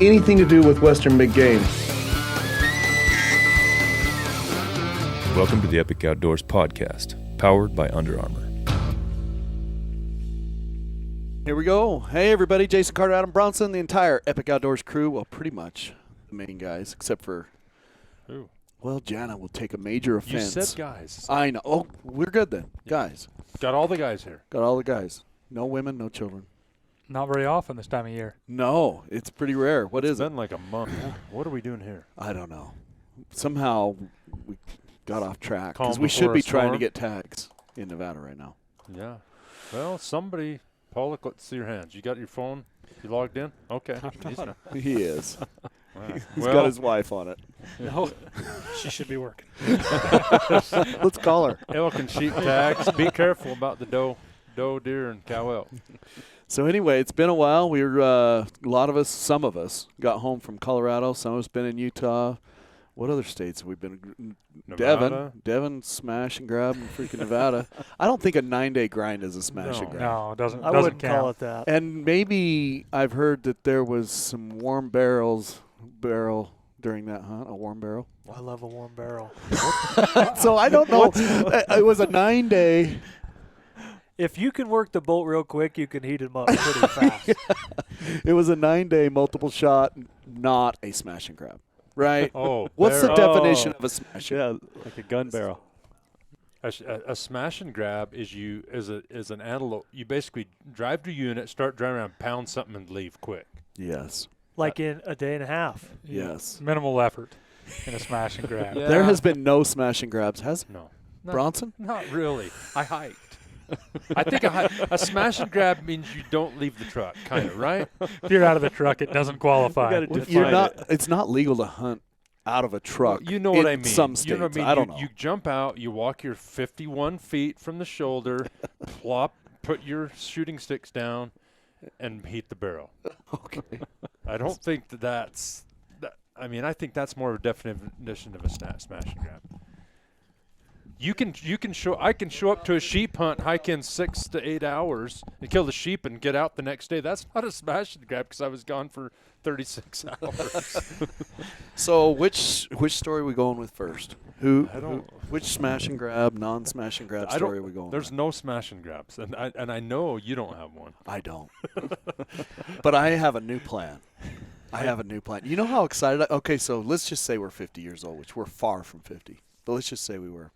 anything to do with Western big game. Welcome to the Epic Outdoors podcast, powered by Under Armour. Here we go. Hey, everybody. Jason Carter, Adam Bronson, the entire Epic Outdoors crew. Well, pretty much the main guys, except for, Who? well, Jana will take a major offense. You said guys. I know. Oh, we're good then. Guys. Got all the guys here. Got all the guys. No women, no children. Not very often this time of year. No, it's pretty rare. What is It's it? been like a month. What are we doing here? I don't know. Somehow we got off track Calm because we should before be a trying to storm. get tags in Nevada right now. Yeah. Well, somebody, Pollock, let's see your hands. You got your phone? You logged in? Okay. Easy. He is. Wow. He's got his wife on it. No, she should be working. Let's call her. elk and sheep tags. Be careful about the doe, deer, and cow elk. So anyway, it's been a while. We're a lot of us, some of us, got home from Colorado. Some of us been in Utah. What other states have we been? Nevada. Devon, smash and grab in freaking Nevada. I don't think a 9-day grind is a smash and grab. No, it doesn't. I doesn't wouldn't count. call it that. And maybe I've heard that there was some warm barrel during that hunt. A warm barrel. I love a warm barrel. So I don't know. It was a 9-day. If you can work the bolt real quick, you can heat them up pretty fast. It was a 9-day multiple shot, not a smash and grab. Right? Oh, What's the barrel. definition of a smash? Yeah, like a gun barrel. A smash and grab is an antelope. You basically drive to unit, start driving around, pound something, and leave quick. Yes. Like in a day and a half. Yes. Minimal effort in a smash and grab. Yeah. There has been no smash and grabs, has No. Bronson? Not really. I hiked. I think a smash and grab means you don't leave the truck, kind of, right? If you're out of the truck, it doesn't qualify. gotta Well, define it. It's not legal to hunt out of a truck. You know what I in mean. Some states. You know what I mean? I don't know. You jump out, you walk your 51 feet from the shoulder, put your shooting sticks down, and heat the barrel. Okay. I don't think that's. I think that's more of a definition of a smash and grab. I can show up to a sheep hunt, hike in 6 to 8 hours, and kill the sheep and get out the next day. That's not a smash and grab because I was gone for 36 hours. So which story are we going with first? Which smash and grab, non-smash and grab I story are don't. we going There's with? no smash and grabs, and I know you don't have one. I don't. But I have a new plan. You know how excited okay, so let's just say we're 50 years old, which we're far from 50. But let's just say we were.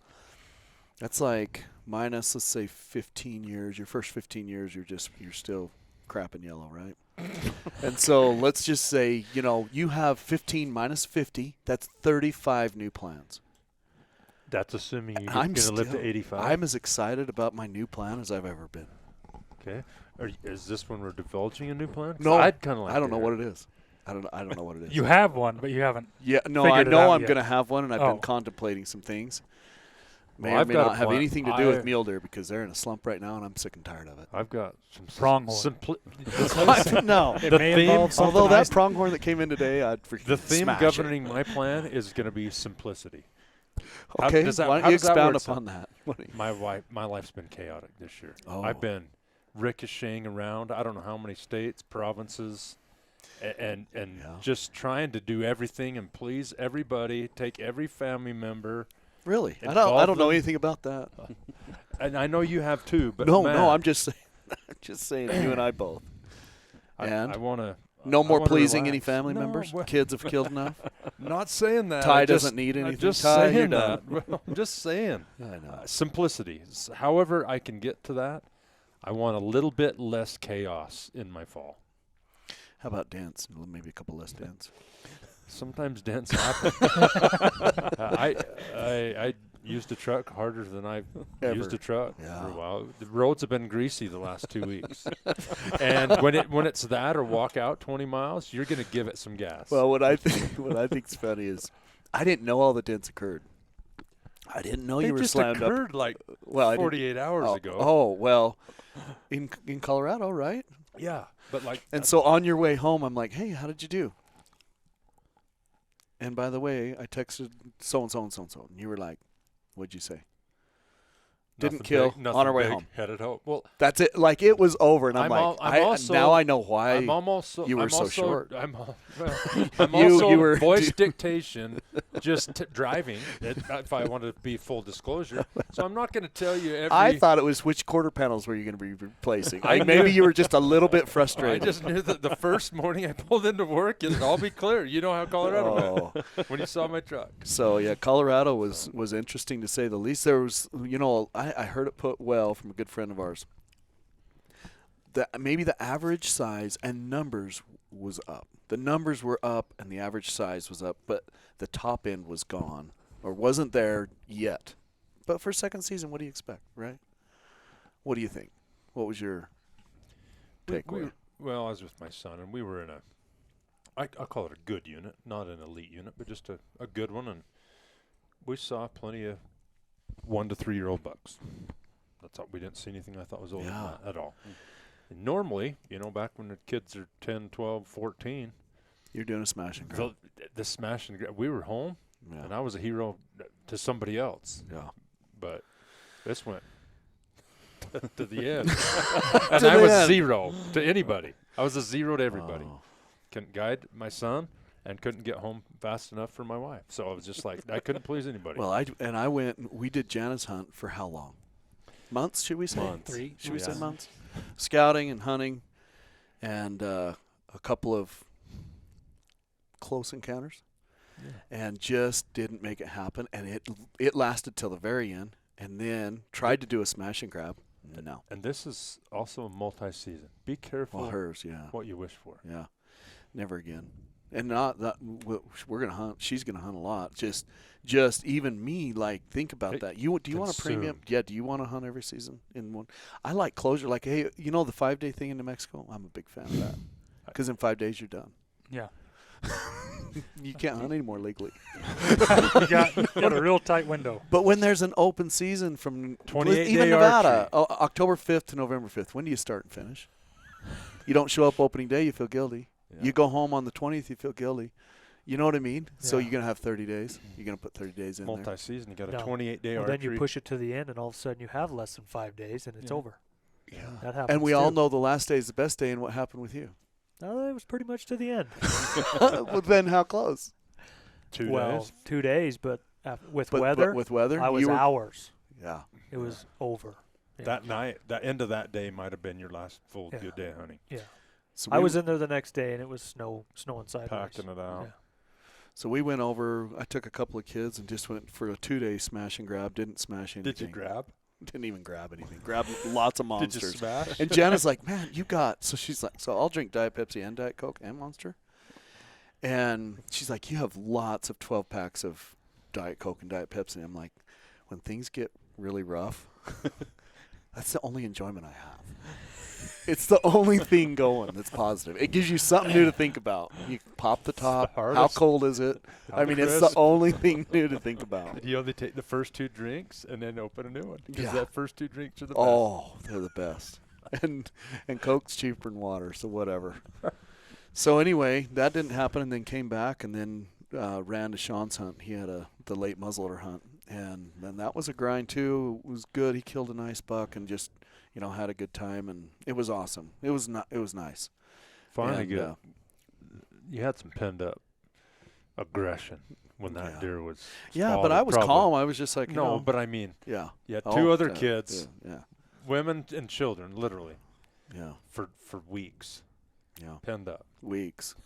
That's like minus, let's say, 15 years. Your first 15 years, you're still crapping yellow, right? And so let's just say, you have 15 minus 50. That's 35 new plans. That's assuming you're I'm going to live to still- 85. I'm as excited about my new plan as I've ever been. Okay. Is this when we're divulging a new plan? 'Cause No, I'd kind of like. I don't know what it is. I don't know what it is. You have one, but you haven't. Yeah, no, I figured it know out I'm yet. going to have one, and I've Oh. been contemplating some things. May Well, or I've may got a not have plan. anything to do with mule deer because they're in a slump right now, and I'm sick and tired of it. I've got some Pronghorn. No. It The may theme- involve something Although that nice. pronghorn that came in today, I'd freaking The theme smash governing my plan is going to be simplicity. it. Okay, does that- why don't how you does that expound work, upon that? What do you- My life's been chaotic this year. Oh. I've been ricocheting around. I don't know how many states, provinces, and Yeah. just trying to do everything and please everybody. Take every family member. Really? I Involve don't know them. anything about that. And I know you have too, but No, man, I'm just saying. I'm just saying, you and I both. And I want to. no more pleasing any family No, members. well- Kids have killed enough. Not saying that. Ty I just- doesn't need I'm anything. just Ty, you're saying done. that. Well, I'm just saying. I know. Simplicity. However I can get to that, I want a little bit less chaos in my fall. How about dents? Maybe a couple less dents. Sometimes dents happen. I used a truck harder than I've used a truck Yeah. for a while. The roads have been greasy the last 2 weeks. And when it's that or walk out 20 miles, you're going to give it some gas. Well, what I think's funny is I didn't know all the dents occurred. I didn't know they you were just slammed up. occurred like Well, I didn't- 48 hours ago. Oh, well, in Colorado, right? Yeah, but like And so on your way home, I'm like, hey, how did you do? And by the way, I texted so-and-so and so-and-so. And you were like, what'd you say? Didn't Nothing kill big, nothing on our way big, home. Headed home. Well, That's it. Like it was over, and I'm like, also, now I know why I'm almost, you were I'm so also, short. I'm You also were- voice dictation, just driving. If I wanted to be full disclosure, so I'm not going to tell you every. I thought it was which quarter panels were you going to be replacing. I Maybe knew- you were just a little bit I frustrated. just knew that the first morning I pulled into work, and I'll be clear. You know how Colorado went when you saw my truck. So yeah, Colorado was interesting to say the least. There was, I heard it put well from a good friend of ours. That maybe the average size and numbers was up. The numbers were up and the average size was up, but the top end was gone or wasn't there yet. But for second season, what do you expect, right? What do you think? What was your takeaway? Well, I was with my son, and we were in I'll call it a good unit, not an elite unit, but just a good one, and we saw plenty of 1 to 3 year old bucks. That's all. We didn't see anything I thought was older than that at all. And normally, back when the kids are 10, 12, 14, You're doing a smash and grab. the smash and grab. We were home, Yeah. and I was a hero to somebody else. Yeah. But this went to the end, and To I the was end. 0 to anybody. I was a 0 to everybody. Oh. Couldn't guide my son, and couldn't get home fast enough for my wife. So I was just like, I couldn't please anybody. Well, I went. We did Jana's hunt for how long? Months, should we say? Months. 3. Should we say Yeah. months? Scouting and hunting, and a couple of close encounters, and just didn't make it happen. And it lasted till the very end, and then tried to do a smash and grab. No. And this is also a multi-season. Be careful Well, hers, yeah, what you wish for. yeah, never again. And not that we're gonna hunt. She's gonna hunt a lot. Just even me. Like, think about Hey, that. Do you want a premium? consumed. Yeah. Do you want to hunt every season in one? I like closure. Like, hey, the 5-day thing in New Mexico. I'm a big fan of that because in 5 days you're done. Yeah. You can't hunt anymore legally. You got a real tight window. But when there's an open season from 28 even day Nevada, archery. October 5th to November 5th, when do you start and finish? You don't show up opening day, you feel guilty. Yeah. You go home on the 20th, you feel guilty. You know what I mean? So Yeah. you're going to have 30 days. You're going to put 30 days in there. Multi-season. You got a No. 28-day Well, archery. then you push it to the end, and all of a sudden you have less than 5 days, and it's Yeah. over. Yeah. That happens. And we all too. know the last day is the best day, and what happened with you? No, it was pretty much to the end. Well, then how close? 2 well, days. 2 days, but with But weather, with weather? I was you were, hours. Yeah. It was over. Yeah. That night, that end of that day might have been your last full Yeah. good day of hunting. Yeah. So I we- was in there the next day, and it was snowing sideways. Packing it out. Yeah. So we went over. I took a couple of kids and just went for a 2-day smash and grab. Didn't smash anything. Did you grab? Didn't even grab anything. Grabbed lots of Did you monsters. smash? And Jana's like, man, you got. So she's like, so I'll drink Diet Pepsi and Diet Coke and Monster. And she's like, you have lots of 12 packs of Diet Coke and Diet Pepsi. I'm like, when things get really rough, that's the only enjoyment I have. It's the only thing going that's positive. It gives you something new to think about. You pop the top. How hardest. cold is it? How I mean, it's crisp. the only thing new to think about. You only take the first 2 drinks and then open a new one. Because Yeah. that first 2 drinks are the best. Oh, they're the best. And Coke's cheaper than water, so whatever. So anyway, that didn't happen, and then came back, and then ran to Sean's hunt. He had the late muzzleloader hunt, and then that was a grind too. It was good. He killed a nice buck and just had a good time, and it was awesome. It was nice. Finally And, good. You had some penned up aggression when that Yeah. deer was. Yeah, but spotted, I was probably. calm. I was just like, No, but I mean, yeah. you had Oh, 2 other yeah, kids, Yeah, women and children, literally, yeah, for weeks, yeah. penned up. Weeks.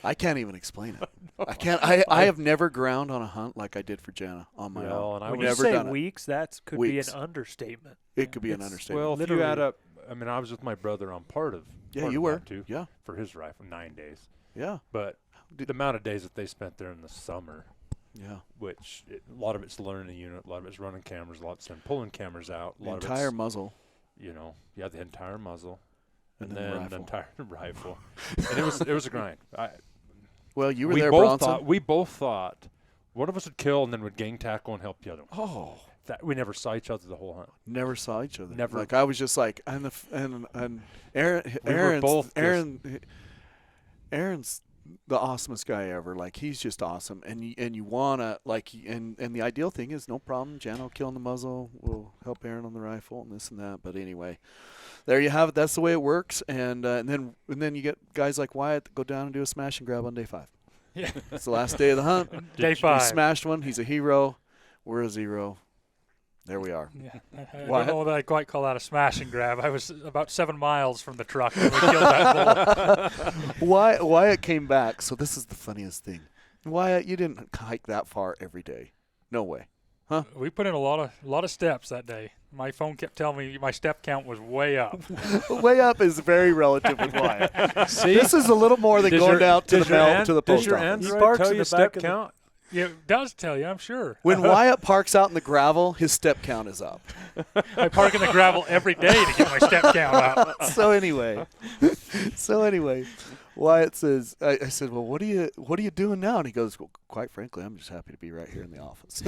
I can't even explain it. I can't. I have never ground on a hunt like I did for Jana on my Well, own. and I When was you never say done it. weeks, that could Weeks. be an understatement. It could be an It's- understatement. Well, if you Literally. add up, I mean, I was with my brother on part of. Yeah, part you of were. that too. Yeah, For his rifle, 9 days. yeah, But the amount of days that they spent there in the summer, yeah. which a lot of it's learning the unit, a lot of it's running cameras, a lot of it's pulling cammers out, a The lot entire of muzzle it's, the entire muzzle, and and then then the the rifle. entire rifle, and it was a grind. Well, you were we there, both Bronson. we both thought one of us would kill and then would gang tackle and help the other one. Oh, That we never saw each other the whole hunt. never saw each other. Never. Like I was just like, and Aaron, We were both Aaron's the awesomest guy ever. Like, he's just awesome. And you want to, like, and the ideal thing is no problem. Jan will kill on the muzzle. We'll help Aaron on the rifle and this and that. But anyway, there you have it. That's the way it works. And then you get guys like Wyatt that go down and do a smash and grab on day 5. Yeah. It's the last day of the hunt. Day He 5. smashed one. He's a hero. We're a 0. There we are. Yeah, I Wyatt? don't know that I quite call that a smash and grab. I was about 7 miles from the truck when we killed that bull. Wyatt came back. So this is the funniest thing. Wyatt, you didn't hike that far every day. No way. Huh? We put in a lot of steps that day. My phone kept telling me my step count was way up. Way up is very relative with Wyatt. See? This is a little more than going out to the post Does your office. Android parks tell in you the step back of the- count? Yeah, it does tell you, I'm sure. When Wyatt parks out in the gravel, his step count is up. I park in the gravel every day to get my step count up. So anyway, Wyatt says, I said, well, what are you doing now? And he goes, well, quite frankly, I'm just happy to be right here in the office.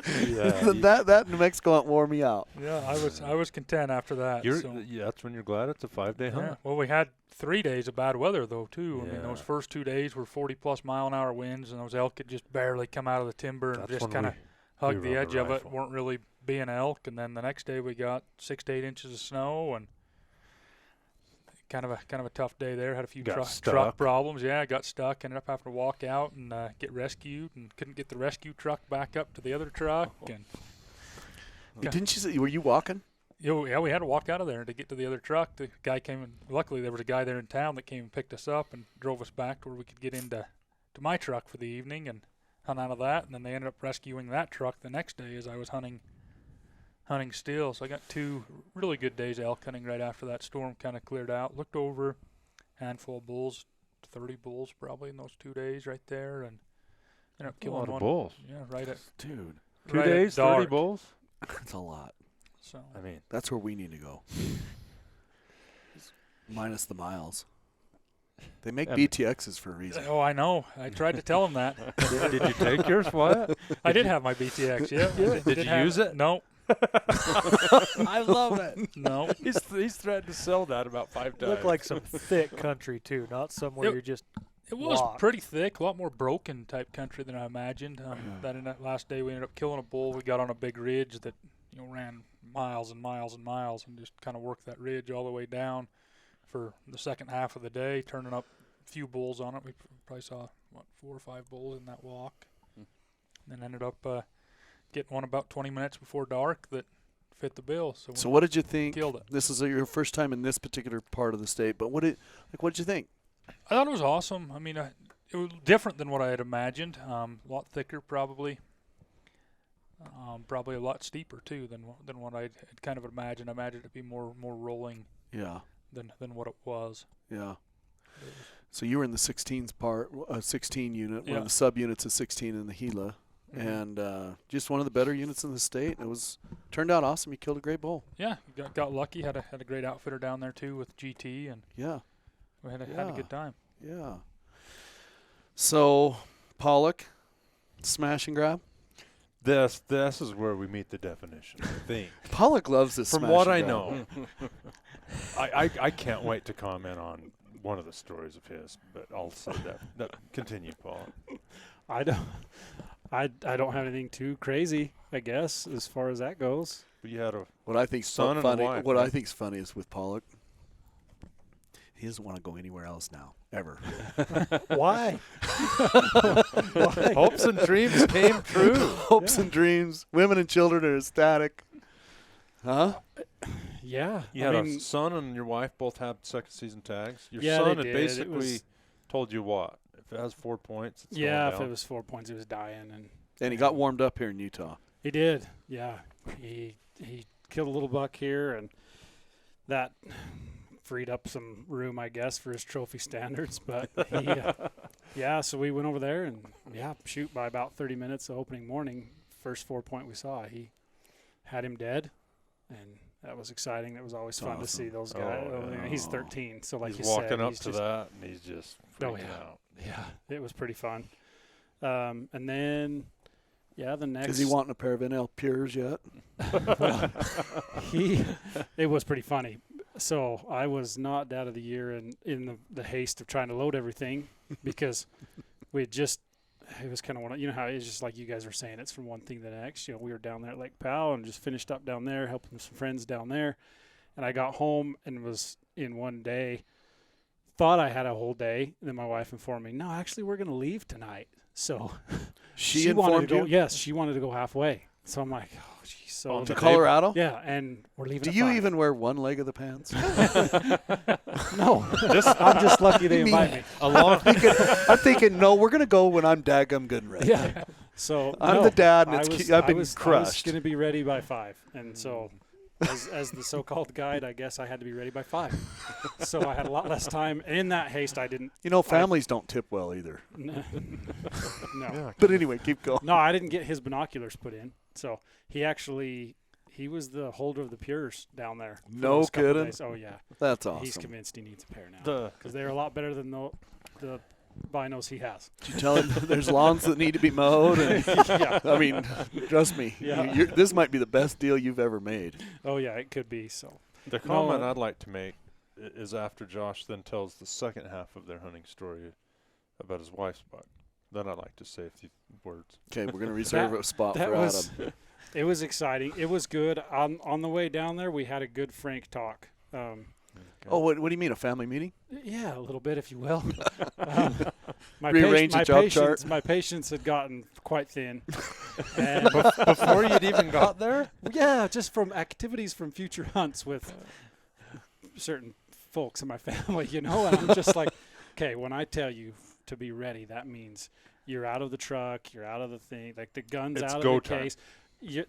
That New Mexico hunt wore me out. Yeah, I was content after that. That's when you're glad it's a 5-day hunt. Yeah. Well, we had 3 days of bad weather though too. I mean, Yeah. those first 2 days were 40+ mile-an-hour winds, and those elk could just barely come out of the timber and That's just when kind of we hug the run edge the of it. rifle. Weren't really being elk, and then the next day we got 6 to 8 inches of snow and kind of a tough day there. Had a few Got truck stuck. problems. Yeah, got stuck. Ended up having to walk out and get rescued, and couldn't get the rescue truck back up to the other truck. And Didn't you say, were you walking? yeah, we had to walk out of there to get to the other truck. The guy came and luckily there was a guy there in town that came and picked us up and drove us back to where we could get into my truck for the evening and hunt out of that. And then they ended up rescuing that truck the next day as I was hunting still. So I got 2 really good days of elk hunting right after that storm kind of cleared out. Looked over, handful of bulls, 30 bulls probably in those 2 days right there, and ended up A killing lot of one. bulls. Yeah, right at Dude, 2 right at days, 30 dark. bulls? that's a lot. So I mean, That's where we need to go. Minus the miles. They make Yeah. BTXs for a reason. oh, I know. I tried to tell him that. did you take yours, Wyatt? I did have my BTX. Yeah. Did you use it? No. I love it. No. He's threatened to sell that about 5 times. Looked like some thick country too, not somewhere Yep. you're just. It was Locked. pretty thick, a lot more broken type country than I imagined. That in that last day we ended up killing a bull. We got on a big ridge that ran miles and miles and miles, and just kind of worked that ridge all the way down for the second half of the day, turning up a few bulls on it. We probably saw 4 or 5 bulls in that walk, and then ended up getting one about 20 minutes before dark that fit the bill. So what did you think? Killed it. This is your first time in this particular part of the state, but what did you think? I thought it was awesome. I mean, it was different than what I had imagined. A lot thicker, probably. Probably a lot steeper too than what I had kind of imagined. I imagined it'd be more rolling. Yeah. Than what it was. Yeah. So you were in the 16s part, 16 unit, one Yeah. of the subunits of 16 in the Gila, and just one of the better units in the state. It turned out awesome. You killed a great bull. Yeah, got lucky. Had a great outfitter down there too with GT, and Yeah. we had a Yeah. good time. Yeah. So Pollock, smash and grab. This is where we meet the definition, I think. Pollock loves this. From smash what and I grab. know, I can't wait to comment on one of the stories of his, but I'll say that. Continue, Paul. I don't have anything too crazy, I guess, as far as that goes. But you had a What I think's son and a funny. wife, What I right? think's funny is with Pollock. He doesn't want to go anywhere else now, ever. Why? hopes and dreams came true. Hopes and dreams. Women and children are ecstatic. Huh? Yeah. You had a son and your wife both had second season tags. Your Yeah, son they had did. It basically was- told you what? If it has 4 points, it's yeah, going if down. it was 4 points, he was dying. And he got warmed up here in Utah. He did, yeah. He killed a little buck here, and that freed up some room, I guess, for his trophy standards. But so we went over there and shoot by about 30 minutes of opening morning, first 4 point we saw, he had him dead, and that was exciting. That was always fun to see those guys. yeah. He's 13, so like he's you walking said, up he's to just, that, and he's just freaking yeah. out. Yeah, it was pretty fun. And then, the next. Is he wanting a pair of NL Pures yet? It was pretty funny. So I was not Dad of the Year in the haste of trying to load everything because we had just, it was kind of one of, you know how it's just like you guys were saying, it's from one thing to the next. You know, we were down there at Lake Powell and just finished up down there, helping some friends down there. And I got home and was in one day, thought I had a whole day. And then my wife informed me, no, actually, we're going to leave tonight. So She wanted informed to go, you? Yes, she wanted to go halfway. So I'm like, oh, geez. So To Colorado? yeah, and we're leaving. Do at you 5. even wear one leg of the pants? No, I'm just lucky they invite me. I'm thinking, no, we're going to go when I'm daggum good and ready. Yeah. So I'm no, the dad, and I it's was- I've I been was crushed. going to be ready by 5, and so as the so-called guide, I guess I had to be ready by 5. So I had a lot less time. In that haste, I didn't. You know, families don't tip well either. No. But anyway, keep going. No, I didn't get his binoculars put in. So he was the holder of the Pures down there. for No those couple kidding? days. Oh yeah, That's awesome. he's convinced he needs a pair now because they're a lot better than the binos he has. Did you tell him there's lawns that need to be mowed? And, Yeah. I mean, trust me, Yeah. this might be the best deal you've ever made. Oh yeah, it could be. So The comment I'd like to make is after Josh then tells the second half of their hunting story about his wife's buck. Then I'd like to say a few words. Okay, we're going to reserve a spot that for was Adam. it was exciting. It was good. On the way down there, we had a good frank talk. Oh, what do you mean, a family meeting? Yeah, a little bit, if you will. Rearrange the job chart. My patience had gotten quite thin. And Before you'd even got there? yeah, just from activities from future hunts with certain folks in my family, you know, and I'm just like, okay, when I tell you to be ready, that means you're out of the truck, you're out of the thing, like the gun's It's out go of the time. case.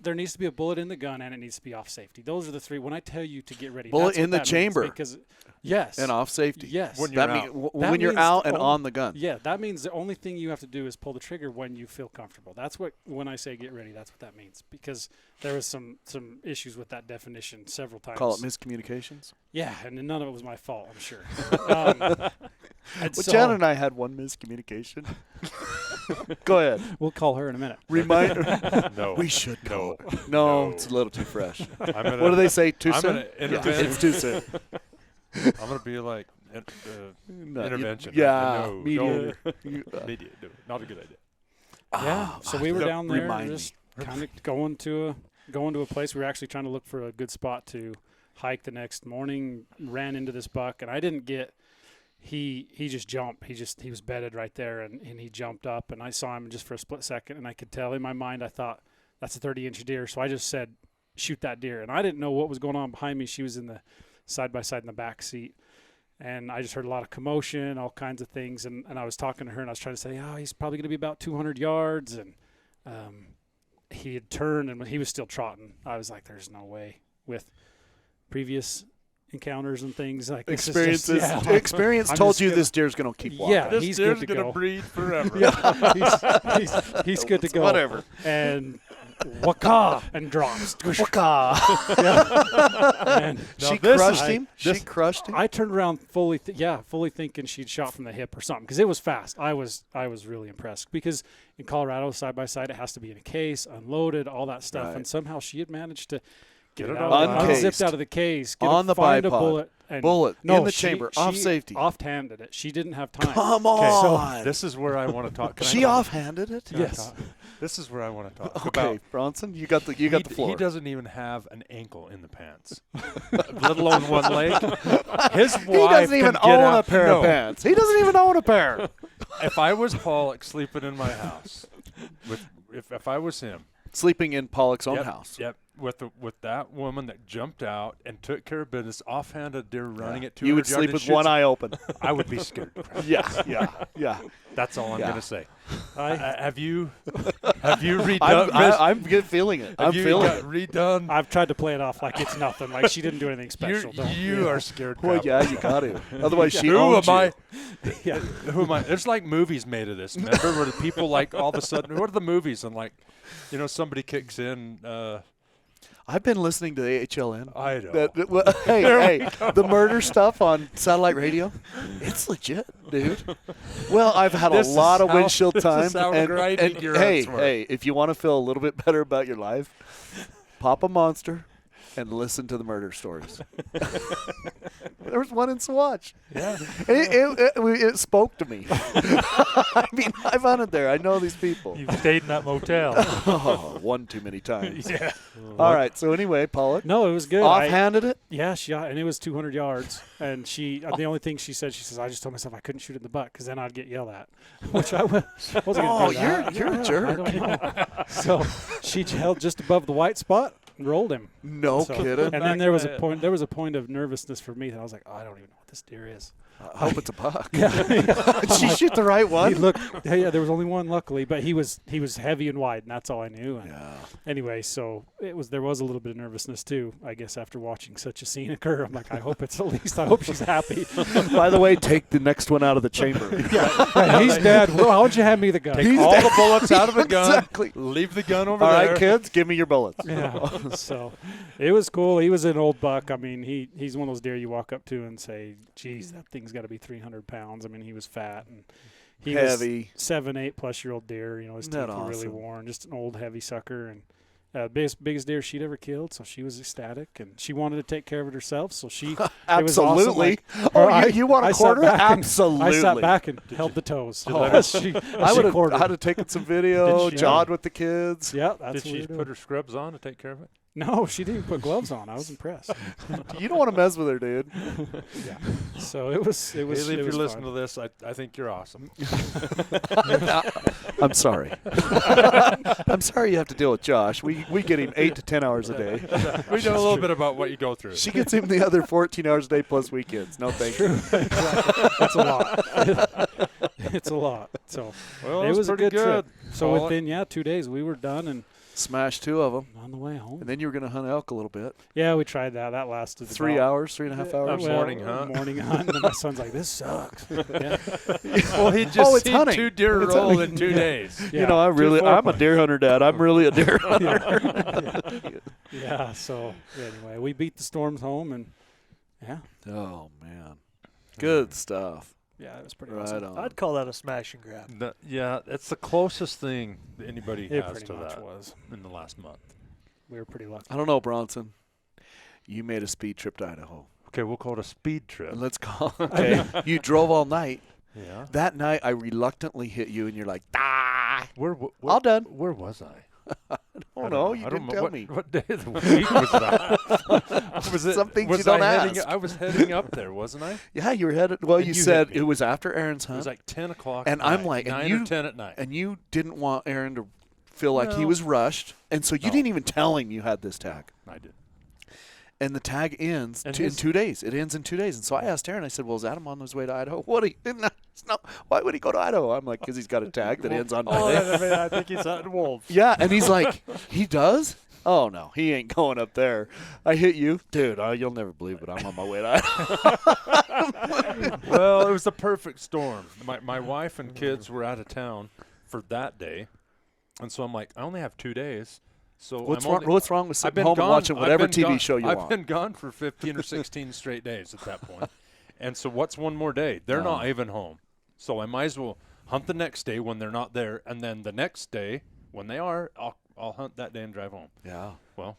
There needs to be a bullet in the gun, and it needs to be off safety. Those are the 3. When I tell you to get ready, Bullet that's what in the that means, chamber. because yes, And off safety. yes, When you're That out. mean, That when you're means out the and only- on the gun. yeah, that means the only thing you have to do is pull the trigger when you feel comfortable. That's what, when I say get ready, that's what that means. Because there was some issues with that definition several times. Call it miscommunications. Yeah, and none of it was my fault, I'm sure. And Well, so- Jan and I had one miscommunication. Go ahead. We'll call her in a minute. Reminder. No. We should No. call. No, No. it's a little too fresh. I'm gonna, What do they say? Too I'm soon? gonna Yeah, intervene. it's too soon. I'm going to be like No, you- intervention. Yeah. No, mediator. don't. You, Immediate. No, not a good idea. Yeah, so we were don't down there remind just kind of going to a place. We were actually trying to look for a good spot to hike the next morning. Ran into this buck, and I didn't get. He just jumped. He was bedded right there, and he jumped up, and I saw him just for a split second, and I could tell in my mind I thought that's a 30-inch deer. So I just said, shoot that deer, and I didn't know what was going on behind me. She was in the side by side in the back seat. And I just heard a lot of commotion, all kinds of things. And I was talking to her, and I was trying to say, oh, he's probably going to be about 200 yards. And he had turned, and he was still trotting. I was like, there's no way. With previous encounters and things like this is just- Experiences. yeah. Experience I'm told just you gonna- this deer's going to keep walking. Yeah, This he's deer's good to gonna go. breed forever. Yeah, he's good to go. Whatever. And waka and drops. And She this crushed is- him. She crushed him. I turned around fully thinking she'd shot from the hip or something because it was fast. I was really impressed because in Colorado, side by side, it has to be in a case, unloaded, all that stuff, Right. and somehow she had managed to get it all out, out. unzipped Uncased. out of the case, On the find a bipod. bullet, and Bullet no, in the she- chamber, off she safety. Offhanded it. She didn't have time. Come Okay, on. This is where I want to talk. Can I She talk? offhanded it. Can I Yes. talk? This is where I want to talk Okay, about. Bronson, you got the floor. He doesn't even have an ankle in the pants, let alone one leg. His wife He doesn't even can get own out. a pair No. of pants. He doesn't even own a pair. If I was Pollock sleeping in my house, if I was him, Sleeping in Pollock's own yep, house. Yep, with that woman that jumped out and took care of business, offhanded deer running at 200 You would yards sleep and with shoots- one eye open. I would be scared. Yeah. That's all I'm Yeah. going to say. I- Have you redone? I'm good feeling it. I'm have you feeling got it. redone? I've tried to play it off like it's nothing, like she didn't do anything special. You are scared. Well, crap. yeah, you got to. Otherwise, she Who owns am I? you. Yeah. Who am I? There's like movies made of this. Remember where the people like all of a sudden, what are the movies? And like, somebody kicks in. I've been listening to the HLN. I know. Hey, the murder stuff on satellite radio, it's legit, dude. Well, I've had This a is lot of how- windshield this time. is how and grinding your hey, hunts work. hey, if you want to feel a little bit better about your life, pop a monster, and listen to the murder stories. There was one in Saguache. Yeah. It spoke to me. I mean, I've hunted there. I know these people. You've stayed in that motel. Oh, one too many times. Yeah. All right. So anyway, Pollock. No, it was good. Offhanded it? Yeah, and it was 200 yards. And the only thing she says, I just told myself I couldn't shoot in the butt because then I'd get yelled at. Which I wasn't going to do that. You're a I jerk. don't know. So she held just above the white spot and rolled him. No kidding. And then there was a point of nervousness for me that I was like, I don't even know what this deer is. I hope it's a buck. Yeah. Did she shoot the right one? He looked. Yeah, there was only one, luckily, but he was heavy and wide, and that's all I knew. And Yeah. anyway, so there was a little bit of nervousness too, I guess, after watching such a scene occur. I'm like, I hope she's happy. By the way, take the next one out of the chamber. Yeah, he's dead. Well, why don't you hand me the gun? Take all the bullets out of the gun. Exactly. Leave the gun over All there. right, kids, give me your bullets. Yeah. So it was cool. He was an old buck. I mean, he's one of those deer you walk up to and say, geez, that thing's got to be 300 pounds. I mean, he was fat and he Heavy. was 7-8+ year old deer. You know, his teeth Isn't that were really awesome? worn. Just an old heavy sucker, and biggest deer she'd ever killed. So she was ecstatic, and she wanted to take care of it herself. So she Absolutely. It was awesome. Oh, you want a I sat quarter? back and- Absolutely. I sat back and held the toes. Oh, I would I'd have taken some video, Did she- jawed with the kids. Yeah, that's Did what she we were doing. put her scrubs on to take care of it? No, she didn't put gloves on. I was impressed. You don't want to mess with her, dude. Yeah. So it was. Haley, if you're was listening fun. to this, I think you're awesome. I'm sorry. I'm sorry you have to deal with Josh. We get him 8 to 10 hours a day. We know a little bit about what you go through. She gets him the other 14 hours a day plus weekends. No, thank you. That's a lot. It's a lot. So well, it was a pretty good trip. So Pollock. within 2 days we were done and Smashed 2 of them. on the way home. And then you were going to hunt elk a little bit. Yeah, we tried that. That lasted 3 about- hours, 3.5 hours. Morning hunt. Morning hunt. And then my son's like, "This sucks." Yeah. Well, he just Oh, it's seen hunting. 2 deer It's roll hunting. in 2 days. Yeah. You know, I'm a deer hunter, Dad. I'm really a deer hunter. Yeah. So anyway, we beat the storms home, and yeah, Oh, man. Good stuff. yeah, it was pretty Right awesome. on. I'd call that a smash and grab. Yeah, it's the closest thing that anybody It has pretty to much that was. in the last month. We were pretty lucky. I don't know, Bronson. You made a speed trip to Idaho. Okay, we'll call it a speed trip. Let's call. Okay, you drove all night. Yeah. That night, I reluctantly hit you, and you're like, "Ah, Where all done." Where was I? Oh no, you didn't tell what, me. What day of the week was that? Was it? Some things was you don't I heading, ask. I was heading up there, wasn't I? Yeah, you were headed. Well, And you you said hit me. it was after Aaron's It hunt, was like 10 o'clock. And at I'm night, like, and 9 you- or 10 at night. and you didn't want Aaron to feel like he No. was rushed, and so you No. didn't even tell him you had this tag. I did. And the tag ends And in his- 2 days. It ends in 2 days. And so I asked Aaron. I said, "Well, is Adam on his way to Idaho?" What? No. Why would he go to Idaho? I'm like, "Because he's got a tag that ends on Monday." I think he's hunting wolves. Yeah, and he's like, "He does." Oh no, he ain't going up there. I hit you, dude. You'll never believe it. I'm on my way to Idaho. Well, it was the perfect storm. My wife and kids were out of town for that day, and so I'm like, I only have 2 days. So What's I'm wrong? only, What's wrong with I've sitting been home gone, and watching whatever I've been TV gone- show you I've want? been gone for 15 or 16 straight days at that point. And so what's one more day? They're not even home. So I might as well hunt the next day when they're not there, and then the next day when they are, I'll hunt that day and drive home. Yeah. Well,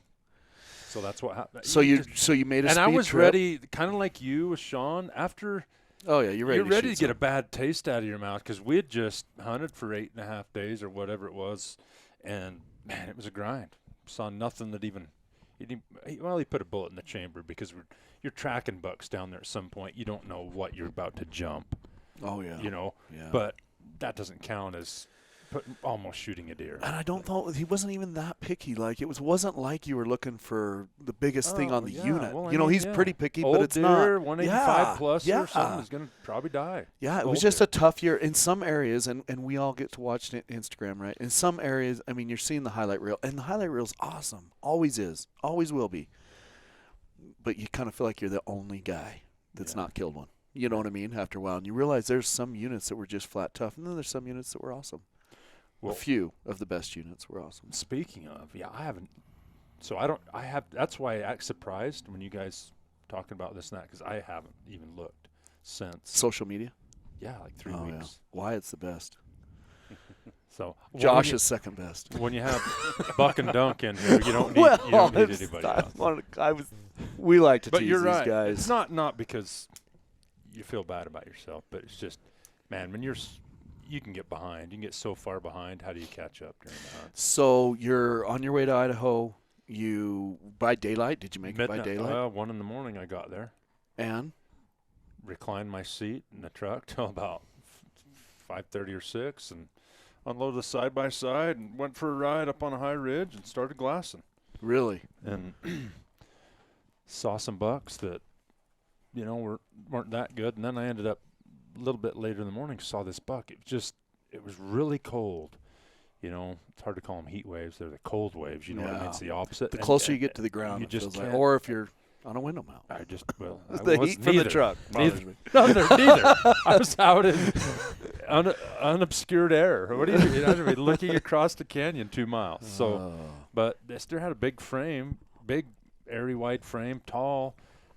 so that's what happened. So you made a and speed I was trip. ready, kind of like you with Sean, after Oh yeah, you're ready. you're ready shoot to get a some. bad taste out of your mouth because we had just hunted for 8.5 days or whatever it was, and man, it was a grind. Saw nothing that even. He put a bullet in the chamber because you're tracking bucks down there at some point. You don't know what you're about to jump, Oh yeah. you know. Yeah. But that doesn't count as almost shooting a deer. And I don't thought he wasn't even that picky. Like wasn't like you were looking for the biggest thing on the yeah. unit. Well, I you know, mean, he's yeah. pretty picky, Old but it's deer, not 185 plus yeah. or something is going to probably die. Yeah, it was Old just deer. a tough year in some areas, and we all get to watch Instagram, right? In some areas, I mean, you're seeing the highlight reel, and the highlight reel's awesome. Always is. Always will be. But you kind of feel like you're the only guy that's not killed one. You know what I mean? After a while, and you realize there's some units that were just flat tough, and then there's some units that were awesome. Well, a few of the best units were awesome. Speaking of, yeah, I haven't. So I have. That's why I act surprised when you guys talking about this and that because I haven't even looked since. Social media? Yeah, like 3 Oh, weeks. yeah. Why it's the best. So Josh is second best. when you have Buck and Dunk in here, you don't need anybody else. We like to But tease you're these right. guys. It's not because you feel bad about yourself, but it's just, man, when you can get behind. You can get so far behind. How do you catch up during the hunt? So you're on your way to Idaho. You by daylight? Did you make it by daylight? 1 in the morning I got there. And Reclined my seat in the truck till about 5:30 or 6, and unloaded the side by side and went for a ride up on a high ridge and started glassing. really, And saw some bucks that weren't that good. And then I ended up a little bit later in the morning, saw this buck. It was really cold. It's hard to call them heat waves. They're the cold waves. You know what I mean? It's the opposite. the closer you get to the ground, you it just feels like, can't. or if you're on a window mount. I The was heat from the neither. truck bothers me. Neither. I was out in unobscured air. What do you mean? Looking across the canyon 2 miles. So, but this deer had a big frame, big, airy, wide frame, tall.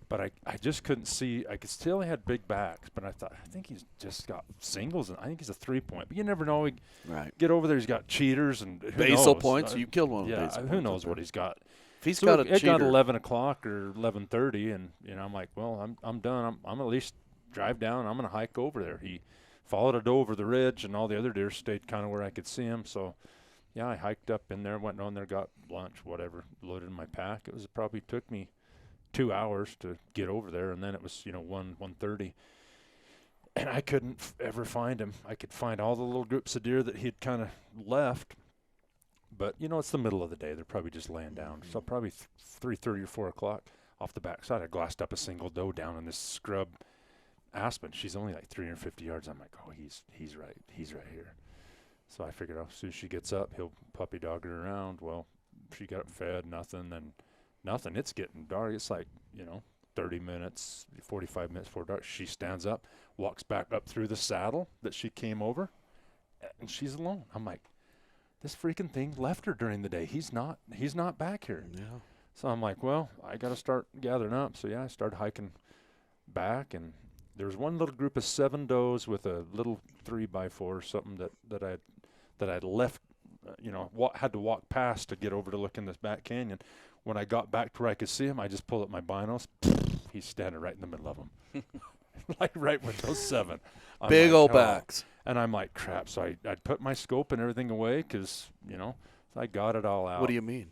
But I just couldn't see. I could still he had big backs, but I think he's just got singles, and I think he's a 3-point. But you never know. Right. Get over there, he's got cheaters and who Basal knows? points. You killed one. Yeah, basal who points knows up what there. he's got. If he's So got a it got cheater. 11 o'clock or 11:30, and I'm like, well, I'm done. I'm at least drive down. I'm gonna hike over there. He followed it over the ridge, and all the other deer stayed kind of where I could see him. So, yeah, I hiked up in there, went on there, got lunch, whatever, loaded in my pack. It probably took me 2 hours to get over there, and then it was 1:30, and I couldn't ever find him. I could find all the little groups of deer that he'd kind of left. But, it's the middle of the day. They're probably just laying down. So probably 3:30 or 4 o'clock off the backside, I glassed up a single doe down in this scrub aspen. She's only like 350 yards. I'm like, oh, he's right. He's right here. So I figured as soon as she gets up, he'll puppy dog her around. Well, she got fed, nothing. It's getting dark. It's like, 30 minutes, 45 minutes before dark. She stands up, walks back up through the saddle that she came over, and she's alone. I'm like, this freaking thing left her during the day. He's not back here. Yeah. So I'm like, well, I got to start gathering up. So, yeah, I started hiking back, and there was one little group of 7 does with a little 3x4 or something that I'd left, had to walk past to get over to look in this back canyon. When I got back to where I could see him, I just pulled up my binos. He's standing right in the middle of them, like right with those 7. I'm Big like, old oh. backs. And I'm like, crap. So I'd put my scope and everything away because, I got it all out. What do you mean?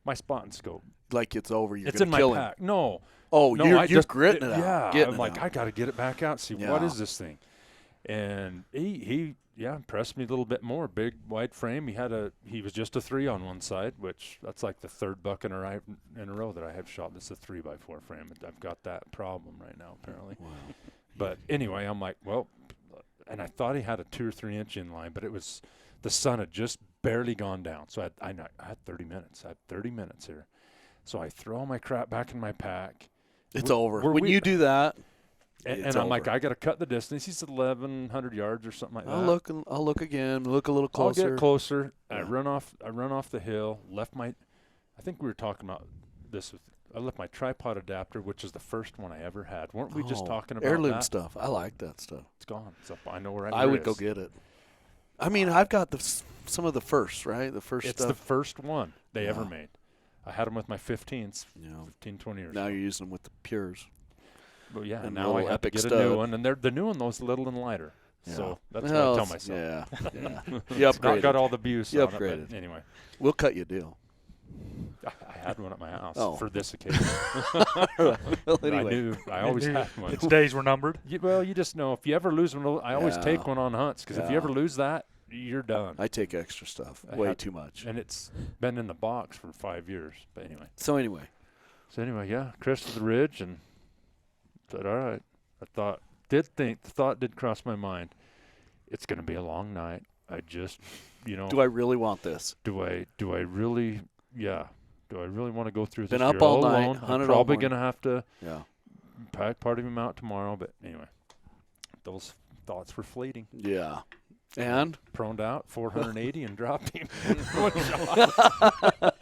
My spotting scope. Like it's over. You're It's gonna in my kill him. pack. No. Oh, No, you're I just gritting it out. Yeah. Getting I'm it like, out. I got to get it back out and see what is this thing. And he impressed me a little bit more. Big, wide frame. He was just a 3 on one side, which that's like the 3rd buck in a row that I have shot. That's a 3x4 frame. I've got that problem right now, apparently. Wow. But anyway, I'm like, well, and I thought he had a 2 or 3 inch inline, but the sun had just barely gone down. So I had 30 minutes. I had 30 minutes here. So I throw all my crap back in my pack. It's over. When you do that, and I'm like, I got to cut the distance. He's 1,100 yards or something like that. I'll look again. Look a little closer. I'll get closer. Yeah. I run off the hill. I think we were talking about this. I left my tripod adapter, which is the first one I ever had. Weren't we just talking about heirloom that? stuff? I like that stuff. It's gone. It's up. I know where I would go get it. I mean, I've got some of the first, right? The first It's stuff. the first one they ever Yeah. made. I had them with my 15s, Yeah. 15, 20 years. Now you're using them with the pures. But yeah, and now I little have to epic get a stud. new one, and the new one tho's little and lighter. Yeah. So that's Well, what I tell myself. Yeah. Yeah. You It's not upgraded. got all the abuse You on it. upgraded. But anyway, We'll cut you a deal. I had one at my house Oh. for this occasion. Well, I anyway. knew. I always had one. Its days were numbered. Well, you just know if you ever lose one. I always Yeah. take one on hunts because if you Yeah. ever lose that, you're done. I take extra stuff. I Way had- too much. And it's been in the box for 5 years. But anyway. So anyway. Yeah, crested the ridge and said, all right. The thought did cross my mind. It's going to be a long night. I just, Do I really want this? do I really want to go through this Been up year all night, alone? hunted I'm all probably morning. going to have to Yeah. pack part of him out tomorrow. But anyway, those thoughts were fleeting. Yeah. And? Proned out 480 and dropped him. One shot.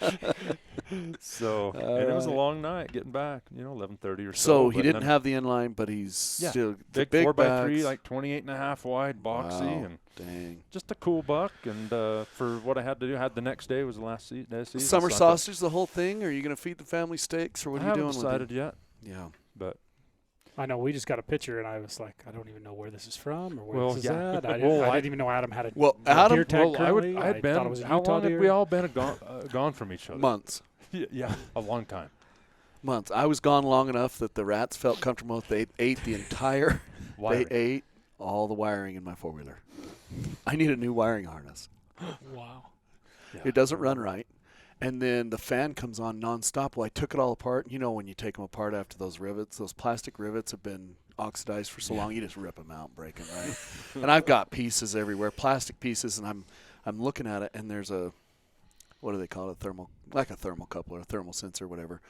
So and it was a long night getting back. 11:30 or so. So he but didn't then have the inline, but he's still the big 4x3, bags. like 28.5 wide, boxy, Wow, and dang. just a cool buck. And for what I had to do, the next day was the last day of season. Summer so I thought, sausage, the whole thing, or are you going to feed the family steaks, or what I are you haven't doing decided with yet, it? Yeah. but I know we just got a picture, and I was like, I don't even know where this is from or where Well, this is yeah. at. I Well, didn't even know Adam had a Well, a Adam- deer tag I currently. had I been. thought it was a How Utah long had deer. we all been gone from each other? Months. Yeah, a long time. Months. I was gone long enough that the rats felt comfortable. They ate the entire. Wiring. They ate all the wiring in my 4-wheeler. I need a new wiring harness. Wow. Yeah. It doesn't run right. And then the fan comes on nonstop. Well, I took it all apart. When you take them apart after those rivets, those plastic rivets have been oxidized for so long, you just rip them out and break them, right? And I've got pieces everywhere, plastic pieces, and I'm looking at it, and there's a, what do they call it, like a thermocouple or a thermal sensor, whatever,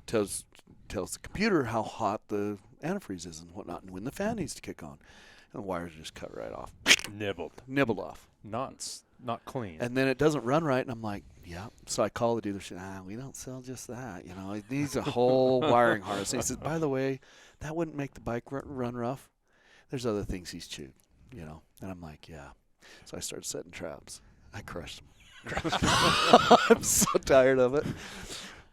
tells the computer how hot the antifreeze is and whatnot, and when the fan needs to kick on. And the wires are just cut right off. Nibbled off. Not clean. And then it doesn't run right, and I'm like, yeah. So I call the dealership. We don't sell just that. It needs a whole wiring harness. And he says, by the way, that wouldn't make the bike run rough. There's other things he's chewed, And I'm like, yeah. So I started setting traps. I crushed them. I'm so tired of it.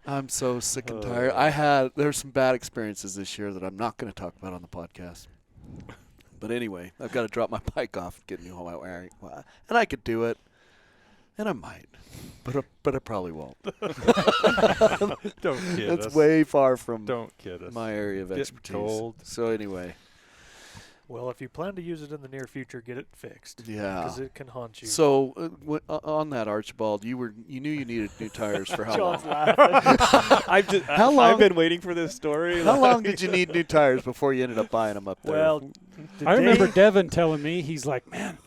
I'm so sick and tired. There's some bad experiences this year that I'm not going to talk about on the podcast. But anyway, I've got to drop my bike off and get new wiring. And I could do it. And I might. But I probably won't. Don't kid us. It's way far from Don't kid us. my area of Getting expertise. cold. So anyway, Well, if you plan to use it in the near future, get it fixed. yeah. Because it can haunt you. So on that, Archibald, you knew you needed new tires for how John's long? laughing. How long? I've been waiting for this story. How long did you need new tires before you ended up buying them up there? Well, I remember Devin telling me, he's like, man,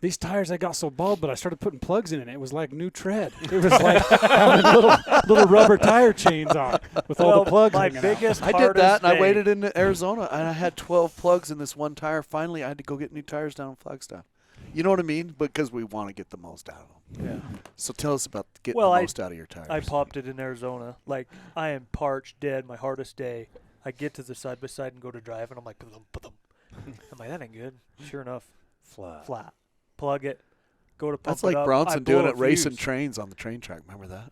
these tires, I got so bald, but I started putting plugs in it. It was like new tread. It was like having little rubber tire chains on with all the plugs my hanging out. biggest, I did that, and I day- waited in Arizona, and I had 12 plugs in this one tire. Finally, I had to go get new tires down in Flagstaff. You know what I mean? Because we want to get the most out of them. Yeah. So tell us about getting Well, the most out of your tires. I popped it in Arizona. Like, I am parched, dead, my hardest day. I get to the side-by-side and go to drive, and I'm like, ba-dum. I'm like, that ain't good. Sure enough, flat. Plug it. Go to pump That's it like up. Bronson I blow doing a it racing fuse. trains on the train track. Remember that?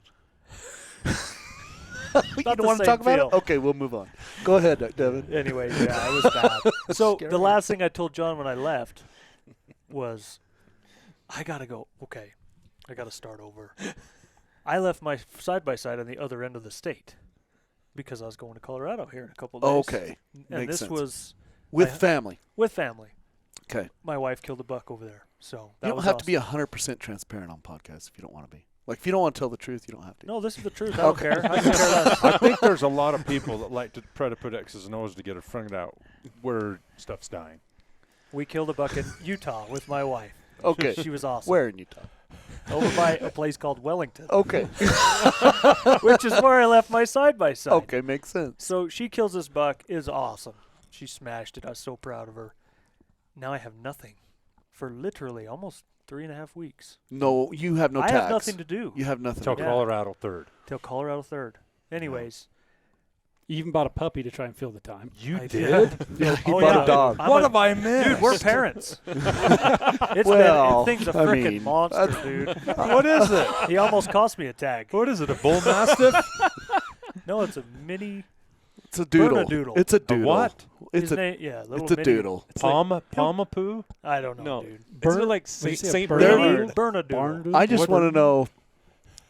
You Not don't the want to same talk about feel. it? Okay, we'll move on. Go ahead, Devin. Anyway, yeah, it was bad. So Scary. the last thing I told John when I left was, I got to go. Okay, I got to start over. I left my side-by-side on the other end of the state because I was going to Colorado here in a couple of days. Okay. And Makes this sense. was With I- family. with family. Okay. My wife killed a buck over there. So that You don't was have awesome. to be 100% transparent on podcasts if you don't want to be. Like, if you don't want to tell the truth, you don't have to. No, this is the truth. I don't Okay. care. I can care less. I think there's a lot of people that like to try to put X's and O's to get it figured out where stuff's dying. We killed a buck in Utah with my wife. Okay. She was awesome. Where in Utah? Over by a place called Wellington, Okay. which is where I left my side-by-side. Okay, makes sense. So she kills this buck. Is awesome. She smashed it. I was so proud of her. Now I have nothing for literally almost 3.5 weeks. No, you have no I tax. have nothing to do You have nothing. Till to Yeah. Colorado 3rd. till Colorado 3rd. Anyways, You even bought a puppy to try and fill the time. You I did? Yeah, he Oh, bought yeah. a dog. I'm What a- have I missed? dude, we're parents. Well, Thing's a I freaking mean, monster, dude. What is it? He almost cost me a tag. What is it, a bull mastiff? No, it's a mini. It's a doodle. Bernedoodle. It's a A doodle. what? It's His name, yeah, little it's a mini- doodle. Palmapoo? I don't know, No. dude. Isn't it like What'd you say, Saint Bernard? Bernard? Bernedoodle. I just What- want to know,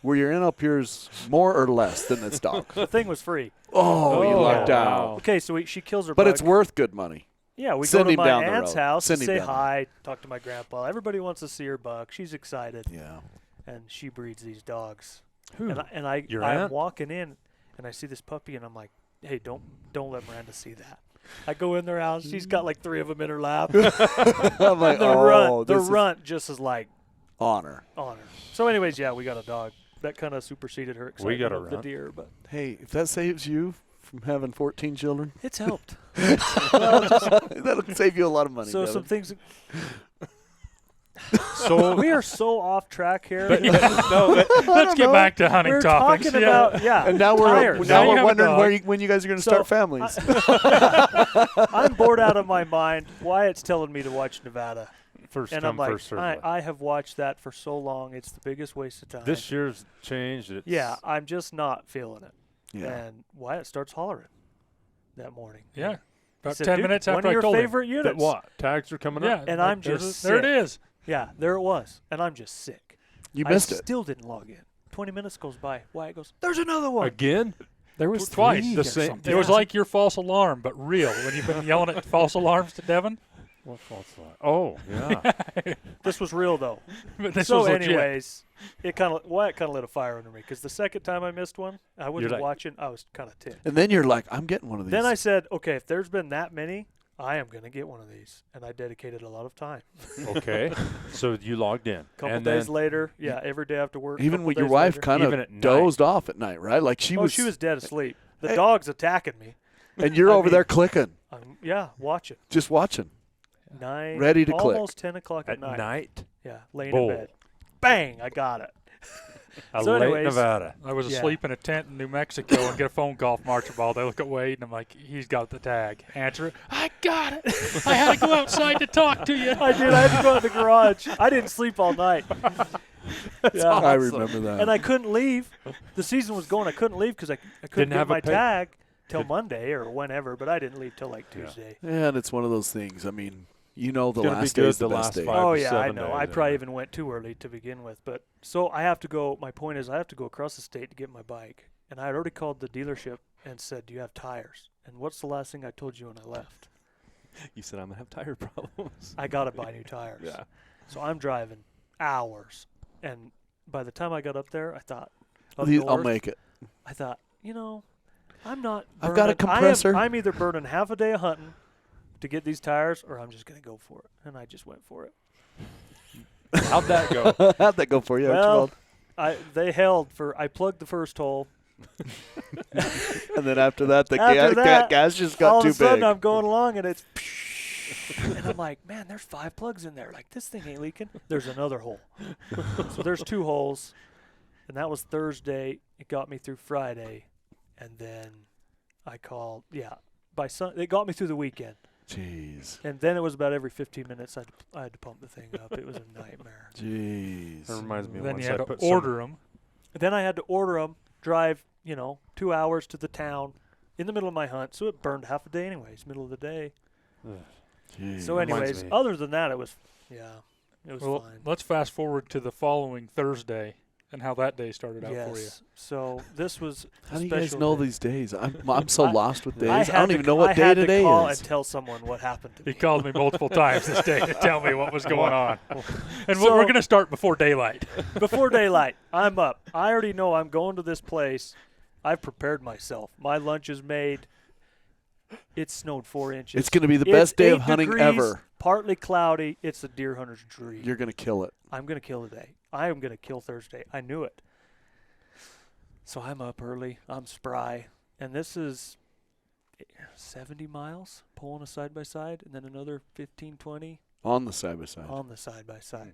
were your NL peers more or less than this dog? The thing was free. Oh, you Oh, lucked wow. out. Okay, so she kills her But buck. it's worth good money. Yeah, we Send go to him my down the aunt's road. house Send to him say down the hi, talk to my grandpa. Everybody wants to see her buck. She's excited, Yeah. and she breeds these dogs. Who? And I Your I'm aunt? walking in, and I see this puppy, and I'm like, hey, don't let Miranda see that. I go in their house. She's got like 3 of them in her lap. I'm like, And the oh, the this is runt just is like honor. on her. So, anyways, yeah, we got a dog. That kind of superseded her excitement got a of the runt. deer, but Hey, if that saves you from having 14 children, it's helped. that'll save you a lot of money. So Devin. some things. So We are so off track here. Let's get back to hunting We're topics. talking about And now we're tires. Now you have a wondering dog. when you guys are going to So, start families. I'm bored out of my mind. Wyatt's telling me to watch Nevada. first And come, I'm like, first serve. I have watched that for so long. It's the biggest waste of time. This year's changed. It's Yeah, I'm just not feeling it. Yeah. And Wyatt starts hollering that morning. Yeah. He About said, 10 "Dude, minutes one after of I your told him. favorite That units. what? Tags are coming Yeah. up? And like, I'm just there it sick. is. Yeah, there it was. And I'm just sick. You missed I it. still didn't log in. 20 minutes goes by. Wyatt goes, there's another one. Again? There was Twice. three The or same- something. It was like your false alarm, but real. When you've been yelling at false alarms to Devin. What false alarm? Oh, yeah. This was real, though. But this So was legit. anyways, Wyatt kind of lit a fire under me because the second time I missed one, I wasn't like- watching. I was kind of ticked. And then you're like, I'm getting one of these. Then I said, okay, if there's been that many, I am going to get one of these. And I dedicated a lot of time. Okay. So you logged in. A couple and days then later, yeah, every day after work. even couple with your days wife later. kind Even at of night. dozed off at night, right? Like she was dead asleep. The Hey. dog's attacking me. and you're I over mean- there clicking, Yeah, watching. just watching. 9, Ready to click. almost 10 o'clock at night. night, Yeah, laying Bull. in bed. Bang, I got it. a So late anyways- Nevada. I was Yeah. asleep in a tent in New Mexico and get a phone call from Archibald. I look at Wade and I'm like, he's got the tag. Answer it. I got it. I had to go outside to talk to you. I did. I had to go out in the garage. I didn't sleep all night. Yeah. I remember that. And I couldn't leave. The season was going. I couldn't leave because I couldn't Didn't get have a my pay- tag till Monday or whenever. But I didn't leave till like Tuesday. Yeah, and it's one of those things. I mean, you know, the It's gonna be last day is good the the best last day. 5 Oh to yeah, I 7 know. days, I probably yeah. even went too early to begin with. But so I have to go. My point is, I have to go across the state to get my bike. And I had already called the dealership and said, "Do you have tires?" And what's the last thing I told you when I left? You said I'm gonna have tire problems. I gotta buy new tires. Yeah. So I'm driving hours, and by the time I got up there, I thought, up I'll north, make it. I thought, I'm not. I've got a burning- compressor. I'm either burning half a day of hunting to get these tires, or I'm just gonna go for it. And I just went for it. How'd that go? How'd that go for you, Well, Archibald? they held for. I plugged the first hole. And then after that, the After that, gas just all got too of a sudden, big. I'm going along, and it's. And I'm like, man, there's 5 plugs in there. Like, this thing ain't leaking. There's another hole. So there's 2 holes. And that was Thursday. It got me through Friday. And then I called, by it got me through the weekend. Jeez. And then it was about every 15 minutes I had to pump the thing up. It was a nightmare. Jeez. That reminds me of Then once you had I to put order them. Then I had to order them, drive, 2 hours to the town in the middle of my hunt. So it burned half a day anyways, middle of the day. Jeez. So Reminds anyways, me. other than that, it was Well, fine. let's fast forward to the following Thursday and how that day started out Yes. for you. So this was a How do you guys special know day. these days? I'm so I- lost with days. I I had don't to even c- know what I day had today to call is. and tell someone what happened to He me. called me multiple times this day to tell me what was going on. And So- we're going to start before daylight. Before daylight, I'm up. I already know I'm going to this place. I've prepared myself. My lunch is made. It snowed 4 inches. It's going to be the It's best day 8 of hunting degrees, ever. Partly cloudy. It's a deer hunter's dream. You're going to kill it. I'm going to kill today. I am going to kill Thursday. I knew it. So I'm up early. I'm spry. And this is 70 miles pulling a side-by-side and then another 15, 20 On the side-by-side. on the side-by-side.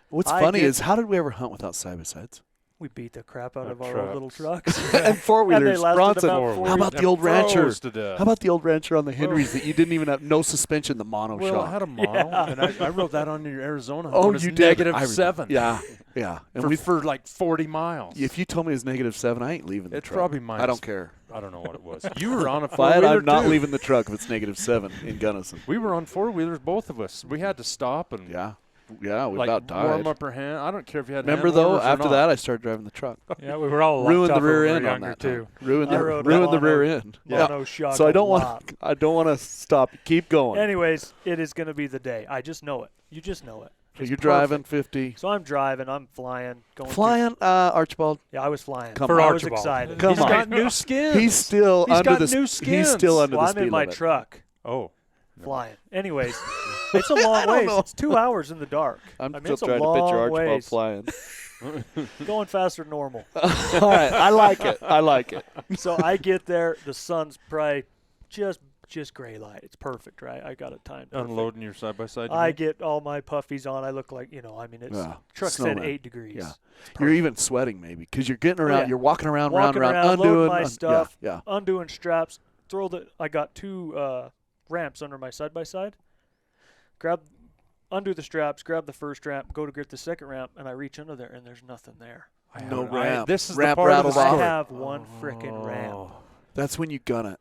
What's I funny did- is, how did we ever hunt without side-by-sides? We beat the crap out Our of our old little trucks. And four-wheelers. And they lasted Bronson. about 4 How about the old Rancher? Froze to death. How about the old Rancher on the Henrys that you didn't even have no suspension, the mono Well, shock? I had a mono, and I wrote that on your Arizona. Oh, when it's you did. I remember. -7. Yeah, yeah. And for like 40 miles. if you told me it was -7, I ain't leaving the It's truck. probably I minus- don't care. I don't know what it was. You were on a But four-wheeler I'm not too. leaving the truck if it's -7 in Gunnison. We were on four-wheelers, both of us. We had to stop and Yeah, we like about died. warm up our hand. I don't care if you had Remember hand though, warmers or after not. that, I started driving the truck. Yeah, we were all a lot Ruined the tougher rear when we end were on younger that too. time. Ruined I the rode ruined the mono- rear end. Mono shock So I a don't lot. want. I don't want to stop. Keep going. Anyways, it is going to be the day. I just know it. You just know it. So It's you're perfect. driving 50. So I'm driving. I'm flying. Going through- Flying, Archibald. Yeah, I was flying. Come For I was Archibald. excited. Come He's on. got new skin. He's still He's under got the. new He's skins. still under Well, the I'm speed in my limit. truck oh, flying. Anyways, it's a long ways. It's 2 hours in the dark. I'm I mean, still it's a trying to picture long Archibald ways. flying. Going faster than normal. All right, I like it. I like it. So I get there. The sun's probably just just gray light. It's perfect, right? I got it timed. Unloading your side by side. I get all my puffies on. I look like, I mean, it's truck said snowman. 8 degrees. Yeah. You're even sweating maybe because you're getting around. yeah. You're walking around, Walking round, around, undoing loading my stuff, Yeah. undoing straps. I got 2 ramps under my side by side. Undo the straps, grab the first ramp, go to get the second ramp, and I reach under there, and there's nothing there. No ramp. This is Ramp the part of the rattles I off. story. have one frickin' ramp. That's when you gun it.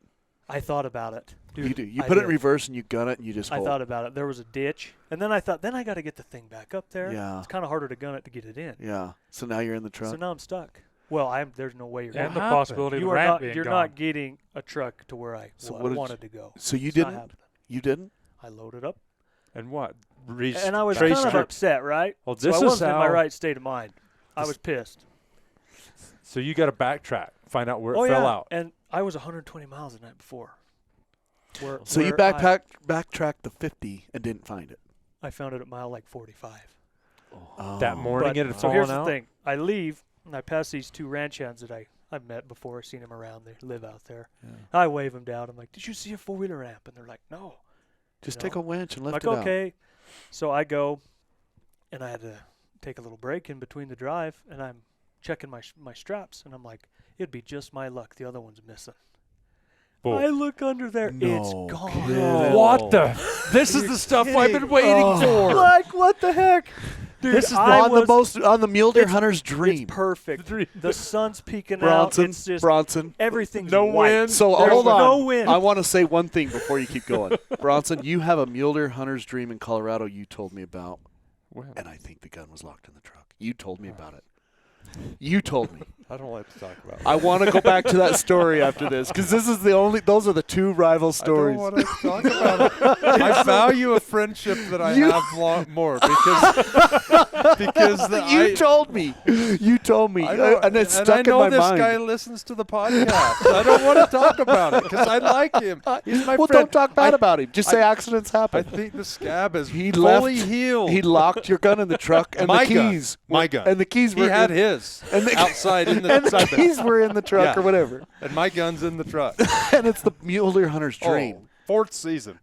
I thought about it. Dude, You do. You I put it in did. reverse and you gun it and you just I hold. thought about it. There was a ditch, and then I thought, I got to get the thing back up there. Yeah. It's kind of harder to gun it to get it in. Yeah. So now you're in the truck. So now I'm stuck. Well, there's no way you're And going. the happened? possibility of You the are ramp not. being You're gone. not getting a truck to where I So what did wanted to go. So you It's not didn't? happening. You didn't? I loaded up, And what? and I was kind of upset, right? Well, So I this is wasn't in my how- right state of mind. I was pissed. So you got to backtrack, find out where Oh it yeah, fell out. and I was 120 miles the night before. So you where backtracked the 50 and didn't find it. I found it at mile like 45. That morning But, it had so fallen here's out. the thing. I leave, and I pass these 2 ranch hands that I've met before. I've seen them around. They live out there. Yeah. I wave them down. I'm like, did you see a 4-wheeler ramp? And they're like, no. Just No. take a winch and I'm lift like, it out. okay. So I go, and I had to take a little break in between the drive, and I'm checking my straps, and I'm like, it'd be just my luck. The other one's missing. Boom. I look under there. No It's gone. kidding. What the? This is the stuff I've been waiting for. Like, what the heck? Dude, This is I on the Mule Deer it's- Hunter's dream. It's perfect. The sun's peeking Bronson, out. It's just Bronson. everything's No white. wind. So There's hold on. no wind. I want to say one thing before you keep going. Bronson, you have a Mule Deer Hunter's dream in Colorado you told me about, Well, and I think the gun was locked in the truck. You told me about it. You told me. I don't like to talk about it. I want to go back to that story after this because those are the 2 rival stories. I don't want to talk about it. I value a friendship that I have more because You told me. You told me. And it's stuck in my this mind. guy listens to the podcast. I don't want to talk about it because I like him. He's my well, friend. don't talk bad about him. Just say accidents happen. I think the scab is He fully left- healed. He locked your gun in the truck and My the gun. keys. My gun. And the keys were he had in, his and the, outside in the and the side keys were in the truck Yeah. or whatever. and my gun's in the truck. And it's the Mule Deer Hunter's dream. 4th season.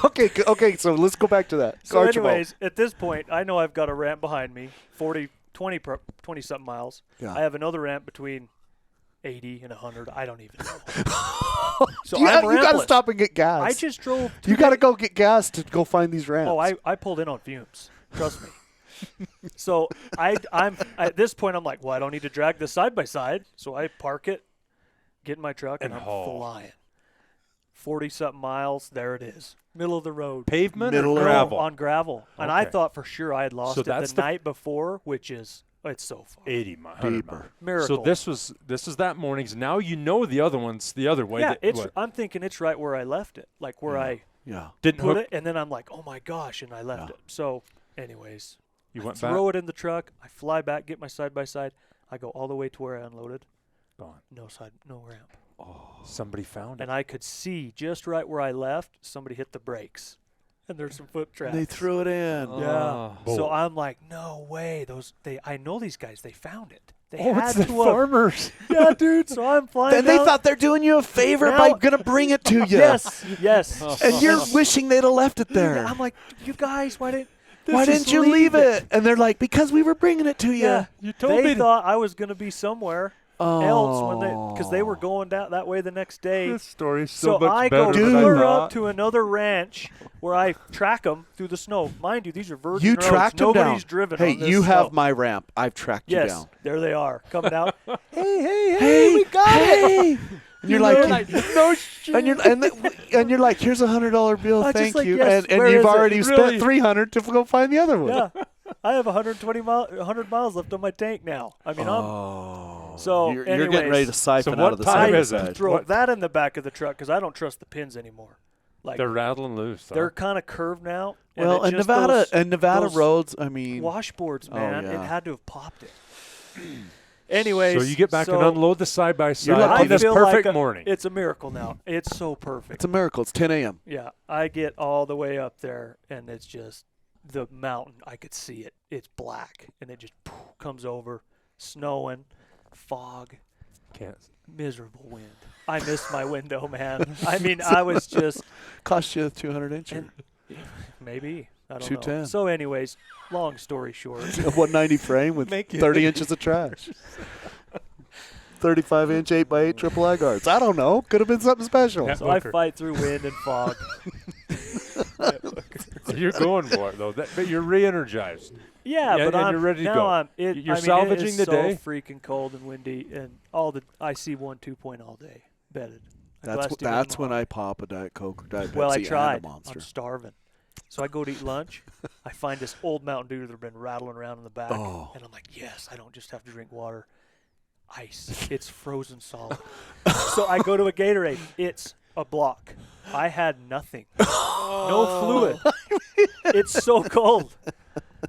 Okay, so let's go back to that. So Archibald. anyways, at this point, I know I've got a ramp behind me, 20-something miles. Yeah. I have another ramp between 80 and 100. I don't even know. So you I'm got to rampless. stop and get gas. I just drove. you got to go get gas to go find these ramps. Oh, I pulled in on fumes. Trust me. So I'm at this point, I'm like, well, I don't need to drag this side by side. So I park it, get in my truck, and And I'm haul. flying. 40-something miles. There it is. Middle of the road. Pavement Middle or of- gravel? On gravel. And I Okay. thought for sure I had lost So it that's the the- night before, which is, it's so far. 80 miles. 100 miles. Miracle. So this is that morning's. Now you know the other one's the other way. Yeah, that, I'm thinking it's right where I left it. Like where I Yeah. didn't put hook. it, and then I'm like, oh my gosh, and I left Yeah. it. So anyways, You I went back. throw it in the truck. I fly back, get my side-by-side. I go all the way to where I unloaded. Gone. No ramp. Somebody found it. And I could see just right where I left, somebody hit the brakes. And there's some foot tracks. They threw it in. Yeah. So Boy. I'm like, no way. I know these guys. They found it. They Oh, had it's the to have. farmers. Yeah, dude. So I'm flying Then they down. thought they're doing you a favor Now- by going to bring it to you. Yes. And you're wishing they'd have left it there. Yeah, I'm like, you guys, why didn't you leave it? And they're like, because we were bringing it to you. Yeah. You told They me. thought I was going to be somewhere else because they were Oh. going down that way the next day. This story's So so much I better go than I clear thought. up to another ranch where I track them through the snow. Mind you, these are virgin You roads. tracked them down. Nobody's driven Hey, on this you have snow. my ramp. I've tracked you Yes, down. there they are coming out. Hey, we got it. And you're like, no shit. and you're like, here's $100 bill, I was just thank like, you, yes, and where you've is it? already Really? spent $300 to go find the other one. Yeah, I have 100 miles left on my tank now. I mean, So you're getting ready anyways, to siphon so out what of the time side is by it? side. throw What- that in the back of the truck because I don't trust the pins anymore. Like They're rattling loose. huh? they're kind of curved now. Well, and and Nevada those roads, I mean, washboards, Oh, man, yeah. it had to have popped it. Anyways, So you get back and unload the side by side lucky on this feel perfect like morning. It's a miracle now. It's so perfect. it's a miracle. It's 10 a.m. Yeah, I get all the way up there, and it's just the mountain. I could see it. It's black, and it just comes over, snowing, fog. Can't. Miserable wind. I missed my window, man. I mean, I was just Cost you 200 inch. maybe. I don't know. 210. So, anyways, long story short. A 190 frame with 30 inches of trash. 35-inch 8x8 triple I guards. I don't know. Could have been something special. Yeah. So I Booker. fight through wind and fog. So you're going for it though. But you're re-energized. Yeah, Yeah, but and I'm you're ready to now go. I'm. It, You're I mean, salvaging it is the so day. freaking cold and windy, and all the I see 1-2 all day bedded. A glass tube in That's the when mall. I pop a Diet Coke or Diet Pepsi Well, I and tried. a Monster. I'm starving. So I go to eat lunch. I find this old Mountain Dew that have been rattling around in the back. Oh. And I'm like, yes, I don't just have to drink water. Ice. It's frozen solid. So I go to a Gatorade. It's a block. I had nothing. No fluid. It's so cold.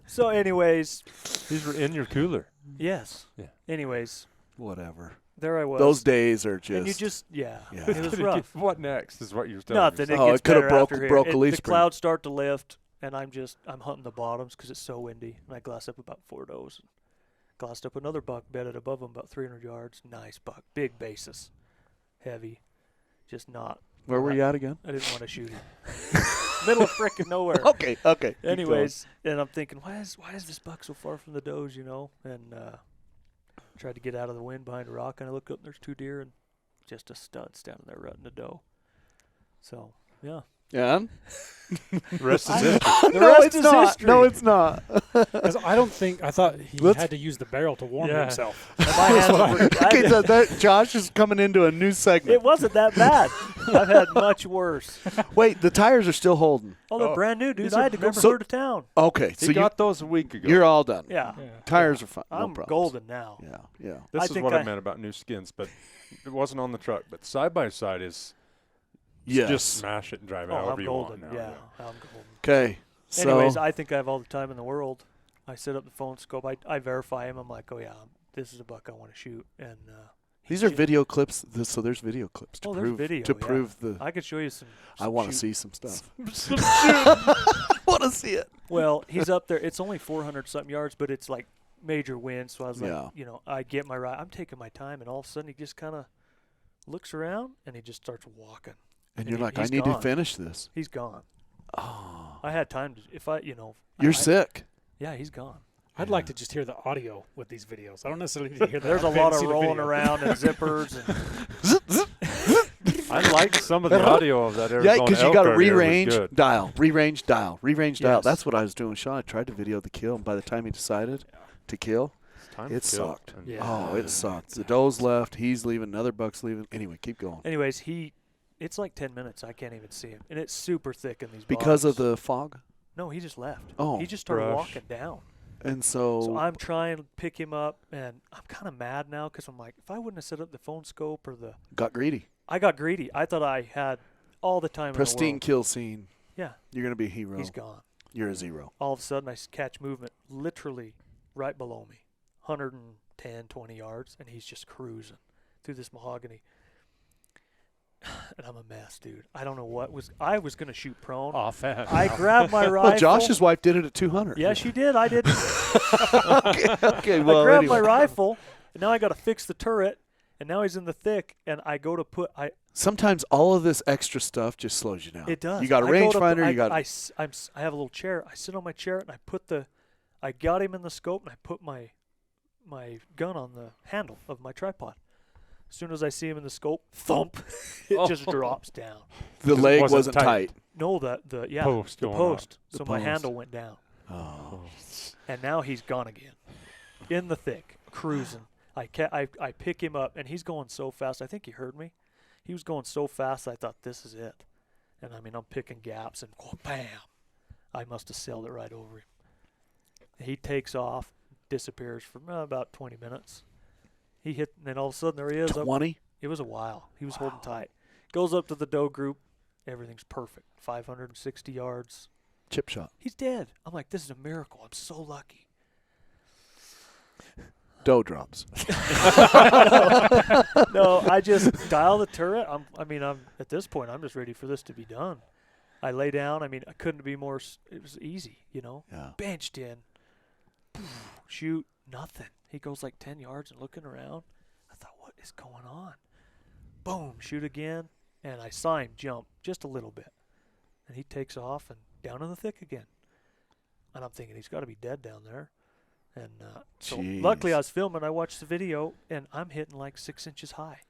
So anyways, These were in your cooler. yes. Yeah. Anyways, Whatever. there I was. Those days are just. And you just, yeah. Yeah. It was rough. What next is what you're telling Nothing. me. It Oh, gets it coulda better after here. broke a leaf The spring. clouds start to lift, and I'm hunting the bottoms because it's so windy. And I glass up about 4 does. Glassed up another buck bedded above him about 300 yards. Nice buck. Big basis. Heavy. Just not. Where were you at again? I didn't want to shoot him. Middle of frickin' nowhere. Okay. Keep Anyways, and I'm thinking, why is this buck so far from the does, And tried to get out of the wind behind a rock, and I look up and there's 2 deer and just a stud standing there rutting a doe. So, yeah. going. Yeah. The rest is history. The no, rest it's is not. history. No, it's not. Because I thought he Let's- had to use the barrel to warm Yeah. himself. And my hands were- Okay, so that Josh is coming into a new segment. it wasn't that bad. I've had much worse. Wait, the tires are still holding. Oh, they're Oh, brand new, dude. these I are- had to go so- clear to town. Okay, so He got those a week ago. you're all done. Yeah. Yeah. Tires are fine. No I'm problems. golden now. Yeah. This I is think what I I- meant about new skins, but it wasn't on the truck. But side by side is Yes. just smash it and drive it Oh, however I'm you golden. want now. Yeah, I'm golden. Okay. So Anyways, I think I have all the time in the world. I set up the phone scope. I verify him. I'm like, oh, yeah, this is a buck I want to shoot. And these are video clips. So there's video clips to Oh, there's prove video, to yeah. prove the. I could show you some. I want to shoot- see some stuff. I want to see it. Well, he's up there. It's only 400-something yards, but it's like major wind. So I was Yeah. like, I get my ride. I'm taking my time, and all of a sudden he just kind of looks around, and he just starts walking. And And you're he- like, I he's need to gone. finish this. He's gone. Oh, I had time to, if I, you're I- sick. Yeah, he's gone. I'd like to just hear the audio with these videos. I don't necessarily need to hear that. There's a I'd lot see of the rolling video. around and zippers. And I liked some of the audio of that Yeah, Arizona because you elk got to right here was rearrange good. dial, rearrange dial, rearrange dial. Yes. That's what I was doing, Sean. I tried to video the kill, and by the time he decided to kill, It's time it to kill. sucked. And Yeah. Oh, it sucked. The doe's left. He's leaving. Another buck's leaving. Anyway, keep going. anyways, it's like 10 minutes. I can't even see him. And it's super thick in these Because of bottoms. the fog? No, he just left. Oh, He just started brush. walking down. And So I'm trying to pick him up, and I'm kind of mad now because I'm like, if I wouldn't have set up the phone scope or got greedy. I got greedy. I thought I had all the time in Pristine the world. kill scene. Yeah, You're going to be a hero. he's gone. You're a zero. All of a sudden, I catch movement literally right below me, 110, 20 yards, and he's just cruising through this mahogany. And I'm a mess, dude. I don't know what was. I was going to shoot prone. Offhand. I grabbed my rifle. Well, Josh's wife did it at 200. Yeah, she did. I did. Okay, well, I grabbed anyway. my rifle, and now I got to fix the turret, and now he's in the thick, and I go to put. Sometimes all of this extra stuff just slows you down. It does. You got a I go to rangefinder. put- You got. I have a little chair. I sit on my chair, and I got him in the scope, and I put my gun on the handle of my tripod. As soon as I see him in the scope, thump, it just drops down. the It leg wasn't wasn't tight. tight. No, the Post the going post. The So my post. handle went down, Oh. and now he's gone again, in the thick, cruising. I pick him up, and he's going so fast. I think he heard me. He was going so fast, I thought this is it. And I mean, I'm picking gaps, and bam! I must have sailed it right over him. He takes off, disappears for about 20 minutes. He hit, and then all of a sudden there he is. 20? It was a while. He was holding tight. Goes up to the doe group. Everything's perfect. 560 yards. Chip shot. He's dead. I'm like, this is a miracle. I'm so lucky. Doe drops. No, I just dial the turret. I'm at this point, I'm just ready for this to be done. I lay down. I mean, I couldn't be more. It was easy, Yeah. Benched in. Shoot, nothing. He goes like 10 yards and looking around. I thought, what is going on? Boom, shoot again, and I saw him jump just a little bit. And he takes off and down in the thick again. And I'm thinking he's got to be dead down there. And so luckily I was filming. I watched the video, and I'm hitting like 6 inches high.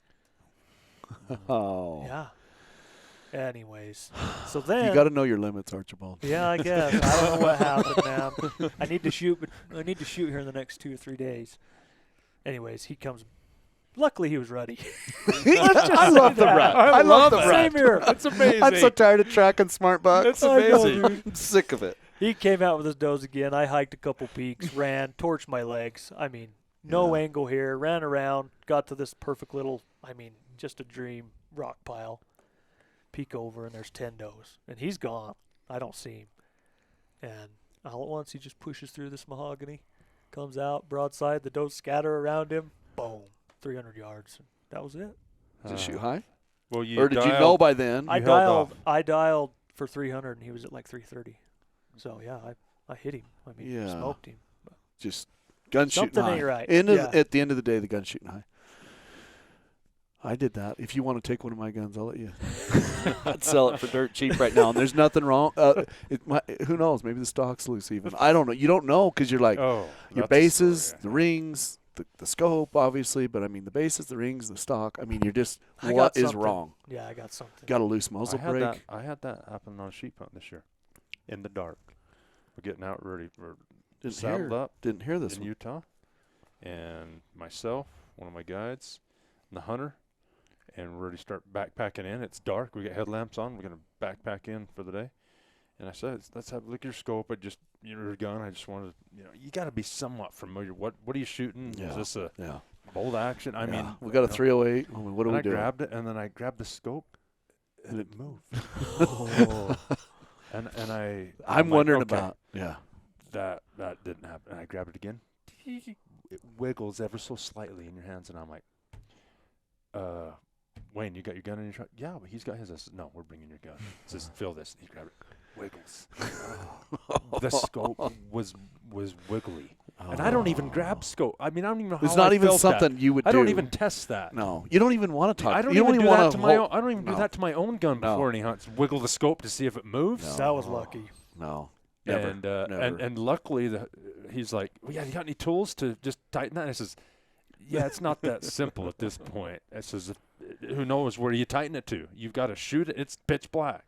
Oh. Yeah. Anyways, so then You got to know your limits, Archibald. yeah, I guess I don't know what happened, man. I need to shoot, but I need to shoot here in the next 2 or 3 days. Anyways, he comes. Luckily, he was ready. I love the rat. I love the rat. Same here. That's amazing. I'm so tired of tracking smart bucks. That's amazing. I'm sick of it. He came out with his does again. I hiked a couple peaks, ran, torched my legs. I mean, no angle here. Ran around, got to this perfect little, just a dream rock pile. Peek over, and there's 10 does. And he's gone. I don't see him. And all at once, he just pushes through this mahogany, comes out, broadside. The does scatter around him. Boom. 300 yards. That was it. Did you shoot high? Well, Or did you know by then? I dialed for 300, and he was at like 330. So, yeah, I hit him. Smoked him. Just gun shooting Something high. ain't right. At the end of the day, the gun shooting high. I did that. If you want to take one of my guns, I'll let you. I'd sell it for dirt cheap right now, and there's nothing wrong. Who knows? Maybe the stock's loose even. I don't know. You don't know because you're like your bases, the rings, the scope, obviously. But, the bases, the rings, the stock. You're just what is wrong? Yeah, I got something. Got a loose muzzle brake. I had that happen on a sheep hunt this year in the dark. We're getting out ready for saddled up. Didn't hear this in one. Utah. And myself, one of my guides, and the hunter. And we're ready to start backpacking in. It's dark. We got headlamps on. We're going to backpack in for the day. And I said, let's have a look at your scope. Your gun. I just wanted, you got to be somewhat familiar. What are you shooting? Yeah. Is this a bolt action? We got a 308. What do we do? I grabbed it, and then I grabbed the scope, and it moved. I'm wondering okay, about that didn't happen. And I grabbed it again. It wiggles ever so slightly in your hands, and I'm like, Wayne, you got your gun in your truck? Yeah, but he's got his. I said, no, we're bringing your gun. He says, fill this. He grabbed it. Wiggles. The scope was wiggly. And I don't even grab scope. I don't even know how it's not I even felt something that. you would do. I don't even test that. No. You don't even want to talk. I don't you even don't do want that to my own. I don't even do that to my own gun before any hunts. Wiggle the scope to see if it moves. No. That was lucky. No. Never. And luckily he's like, well, yeah, you got any tools to just tighten that? And I says, yeah, it's not that simple at this point. I says, who knows where you tighten it to? You've got to shoot it. It's pitch black,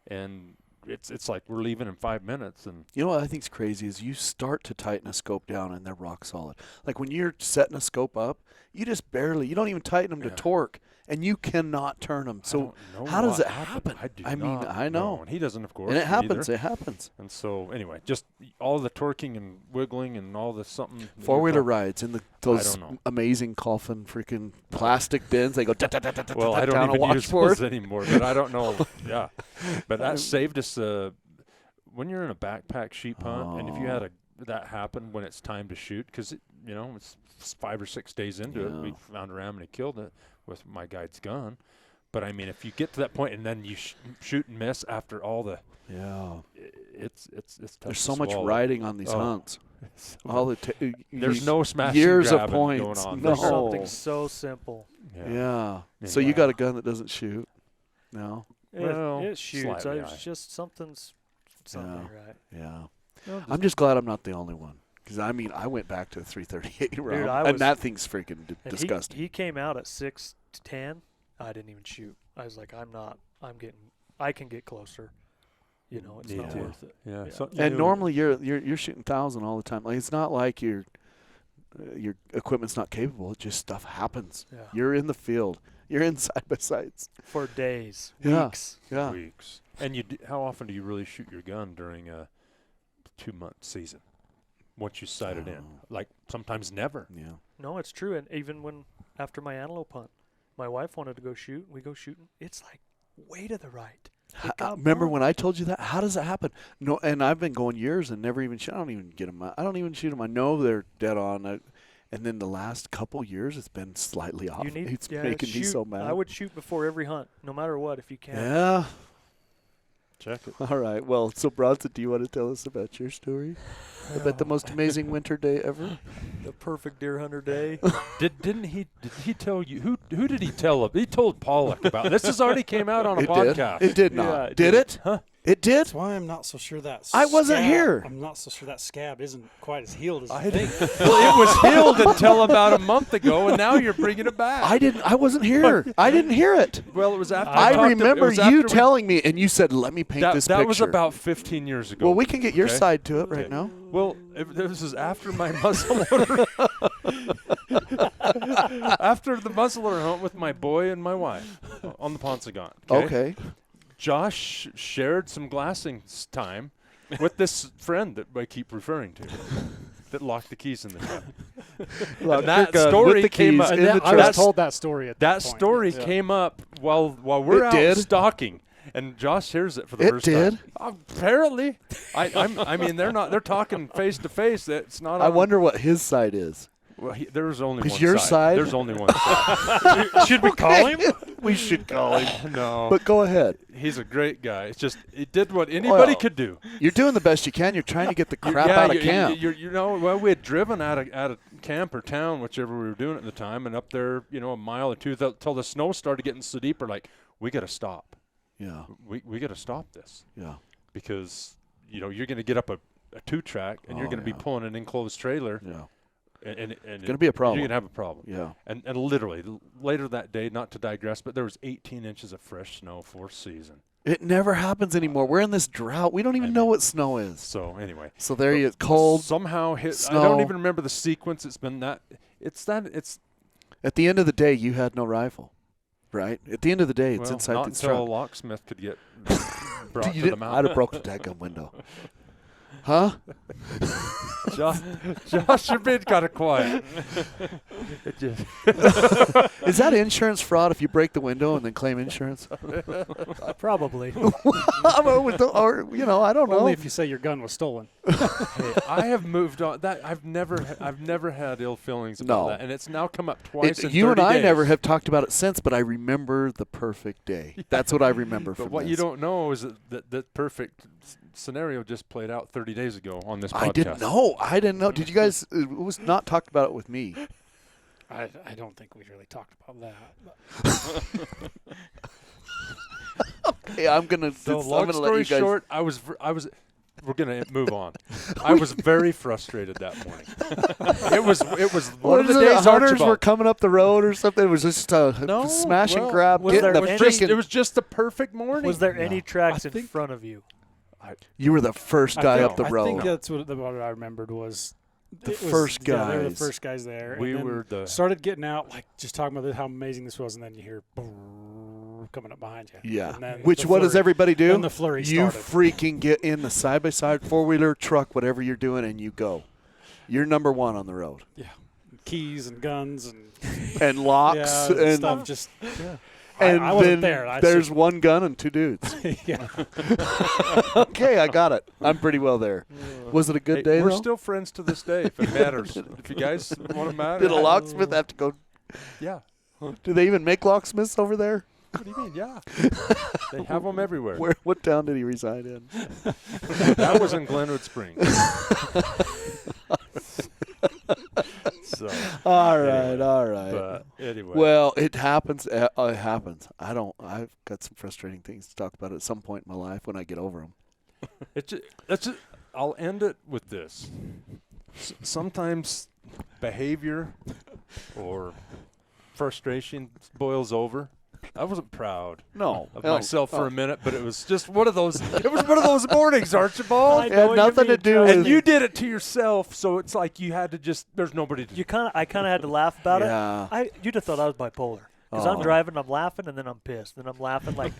and it's like we're leaving in 5 minutes. And you know what I think's crazy is you start to tighten a scope down and they're rock solid. Like when you're setting a scope up, you just barely. You don't even tighten them to torque, and you cannot turn them. So how does it happen? I know. No, and he doesn't, of course. And it happens. Either. It happens. And so anyway, just all the torquing and wiggling and all the something. Four-wheeler rides in those amazing coffin freaking plastic bins. They go. Well, I don't even use those anymore, but I don't know. Yeah, but that saved us. When you're in a backpack sheep hunt, and if you had that happen when it's time to shoot, because it's 5 or 6 days into it, we found a ram and he killed it with my guide's gun. But if you get to that point and then you shoot and miss after all the it's tough. There's so much riding on these hunts. All there's no smashing years of going points. on. No. Something so simple. Yeah. So you got a gun that doesn't shoot? No. It shoots. Slightly, It's just something's right. Yeah. I'm just glad I'm not the only one. Because, I went back to a 338 round, and that thing's freaking disgusting. He came out at 6 to 10. I didn't even shoot. I was like, I can get closer. It's not worth it. Yeah. Yeah. So, and normally you're shooting 1,000 all the time. Like it's not like your equipment's not capable. It just stuff happens. Yeah. You're in the field. You're in side by sides for days, weeks. Yeah. Weeks. And how often do you really shoot your gun during a 2-month season? Once you sight it in, like sometimes never. Yeah. No, it's true. And even after my antelope hunt, my wife wanted to go shoot. We go shooting. It's like way to the right. Remember when I told you that? How does that happen? No, and I've been going years and never even shoot. I don't even get them. I don't even shoot them. I know they're dead on. And then the last couple years, it's been slightly off. It's making me so mad. I would shoot before every hunt, no matter what, if you can. Yeah. Check it. All right. Well, so Bronson, do you want to tell us about your story? About the most amazing winter day ever? The perfect deer hunter day. Did he tell you who did he tell? He told Pollock about this. Has already came out on a It podcast. did. It did Yeah, not. it Did it? Huh? It did? That's why I'm not so sure that I wasn't here. I'm not so sure that scab isn't quite as healed as I you think. Well, it was healed until about a month ago, and now you're bringing it back. I wasn't here. I didn't hear it. Well, it was after I talked to- it remember was you after we- telling me, and you said, "Let me paint this that picture." was about 15 years ago. Well, we can get your Okay. side to it right Okay. now. Well, this is after my muzzleloader. After the muzzleloader hunt with my boy and my wife on the Ponsegont. Okay. Josh shared some glassing time with this friend that I keep referring to that locked the keys in the truck. Locked that your gun story with the came keys up- in And the that, I truck. was told that story at That point. story Yeah. came up while we're It out did? stalking, and Josh hears it for the It first did? time. Apparently, I mean they're talking face to face. It's not. I on- wonder what his side is. Well, there's only Is one your side. side? There's only one side. Should we call him? We should call him. No, But go ahead. he's a great guy. It's just he did what anybody Well, could do. You're doing the best you can. You're trying to get the crap Yeah, out of camp. You know, well, we had driven out of camp or town, whichever we were doing at the time, and up there, a mile or two till the snow started getting so deep. We're like, we got to stop. Yeah. We got to stop this Yeah. because you're going to get up a 2-track and you're Oh, going to be yeah. pulling an enclosed trailer, Yeah. and It's gonna be a problem. You're going to have a problem. Yeah. And literally later that day, not to digress, but there was 18 inches of fresh snow for season. It never happens anymore. We're in this drought. We don't even know what snow is. So anyway, So there you cold. somehow hit. I snow. don't even remember the sequence. It's been that. It's At the end of the day, you had no rifle, right? At the end of the day, it's well, inside not this until a truck. locksmith could get brought You to the didn't- I'd mountain. have broken the daggum window. Huh? Josh, you're being kind of quiet. It just, Is that insurance fraud if you break the window and then claim insurance? Probably. I don't know. Only if you say your gun was stolen. hey, I have moved on. That I've never had ill feelings about No. that, and it's now come up twice. in You 30 and I days. never have talked about it since, but I remember the perfect day. That's what I remember But from what this. you don't know is that perfect scenario just played out 30 days ago on this podcast. I didn't know. Did you guys? It was not talked about it with me. I don't think we really talked about that. Hey, I'm gonna. So I'm long gonna let story you guys. short, I was. We're gonna move on. I was very frustrated that morning. It was one What of the is it? days Hunters Archibald. were coming up the road or something. It was just a No, smash and well, grab. was Getting there the any- freaking. It was just the perfect morning. Was there any tracks in think- front of you? You were the first guy up the I road. think that's what I remembered was The it was- first Yeah, they were the guys. first guys there. We and then were the. started getting out, like just talking about how amazing this was, and then you hear coming up behind you. Yeah. And then Which the what does flurry- everybody do? Then the flurry You started. freaking get in the side by side, 4-wheeler, truck, whatever you're doing, and you go. You're number one on the road. Keys and guns and And locks yeah, and stuff. Just and I wasn't then there. I there's just- one gun and 2 dudes. yeah. Okay, I got it. I'm pretty well there. Was it a good Hey, day we're though? still friends to this day. If it matters, if you guys want to matter. Did a locksmith have to go? Yeah. Do they even make locksmiths over there? What do you mean? Yeah. They have them everywhere. Where? What town did he reside in? That was in Glenwood Springs. So, All right, Anyway, all right. but anyway. Well, it happens. It happens. I've got some frustrating things to talk about at some point in my life when I get over them. I'll end it with this. Sometimes behavior or frustration boils over. I wasn't proud No, of myself for a minute, but it was just one of those. It was one of those mornings, Archibald. It had nothing to do with. And you did it to yourself, so it's like you had to just. There's nobody to. I kind of had to laugh about Yeah. it. You'd have thought I was bipolar. Because Oh. I'm driving, I'm laughing, and then I'm pissed. Then I'm laughing like,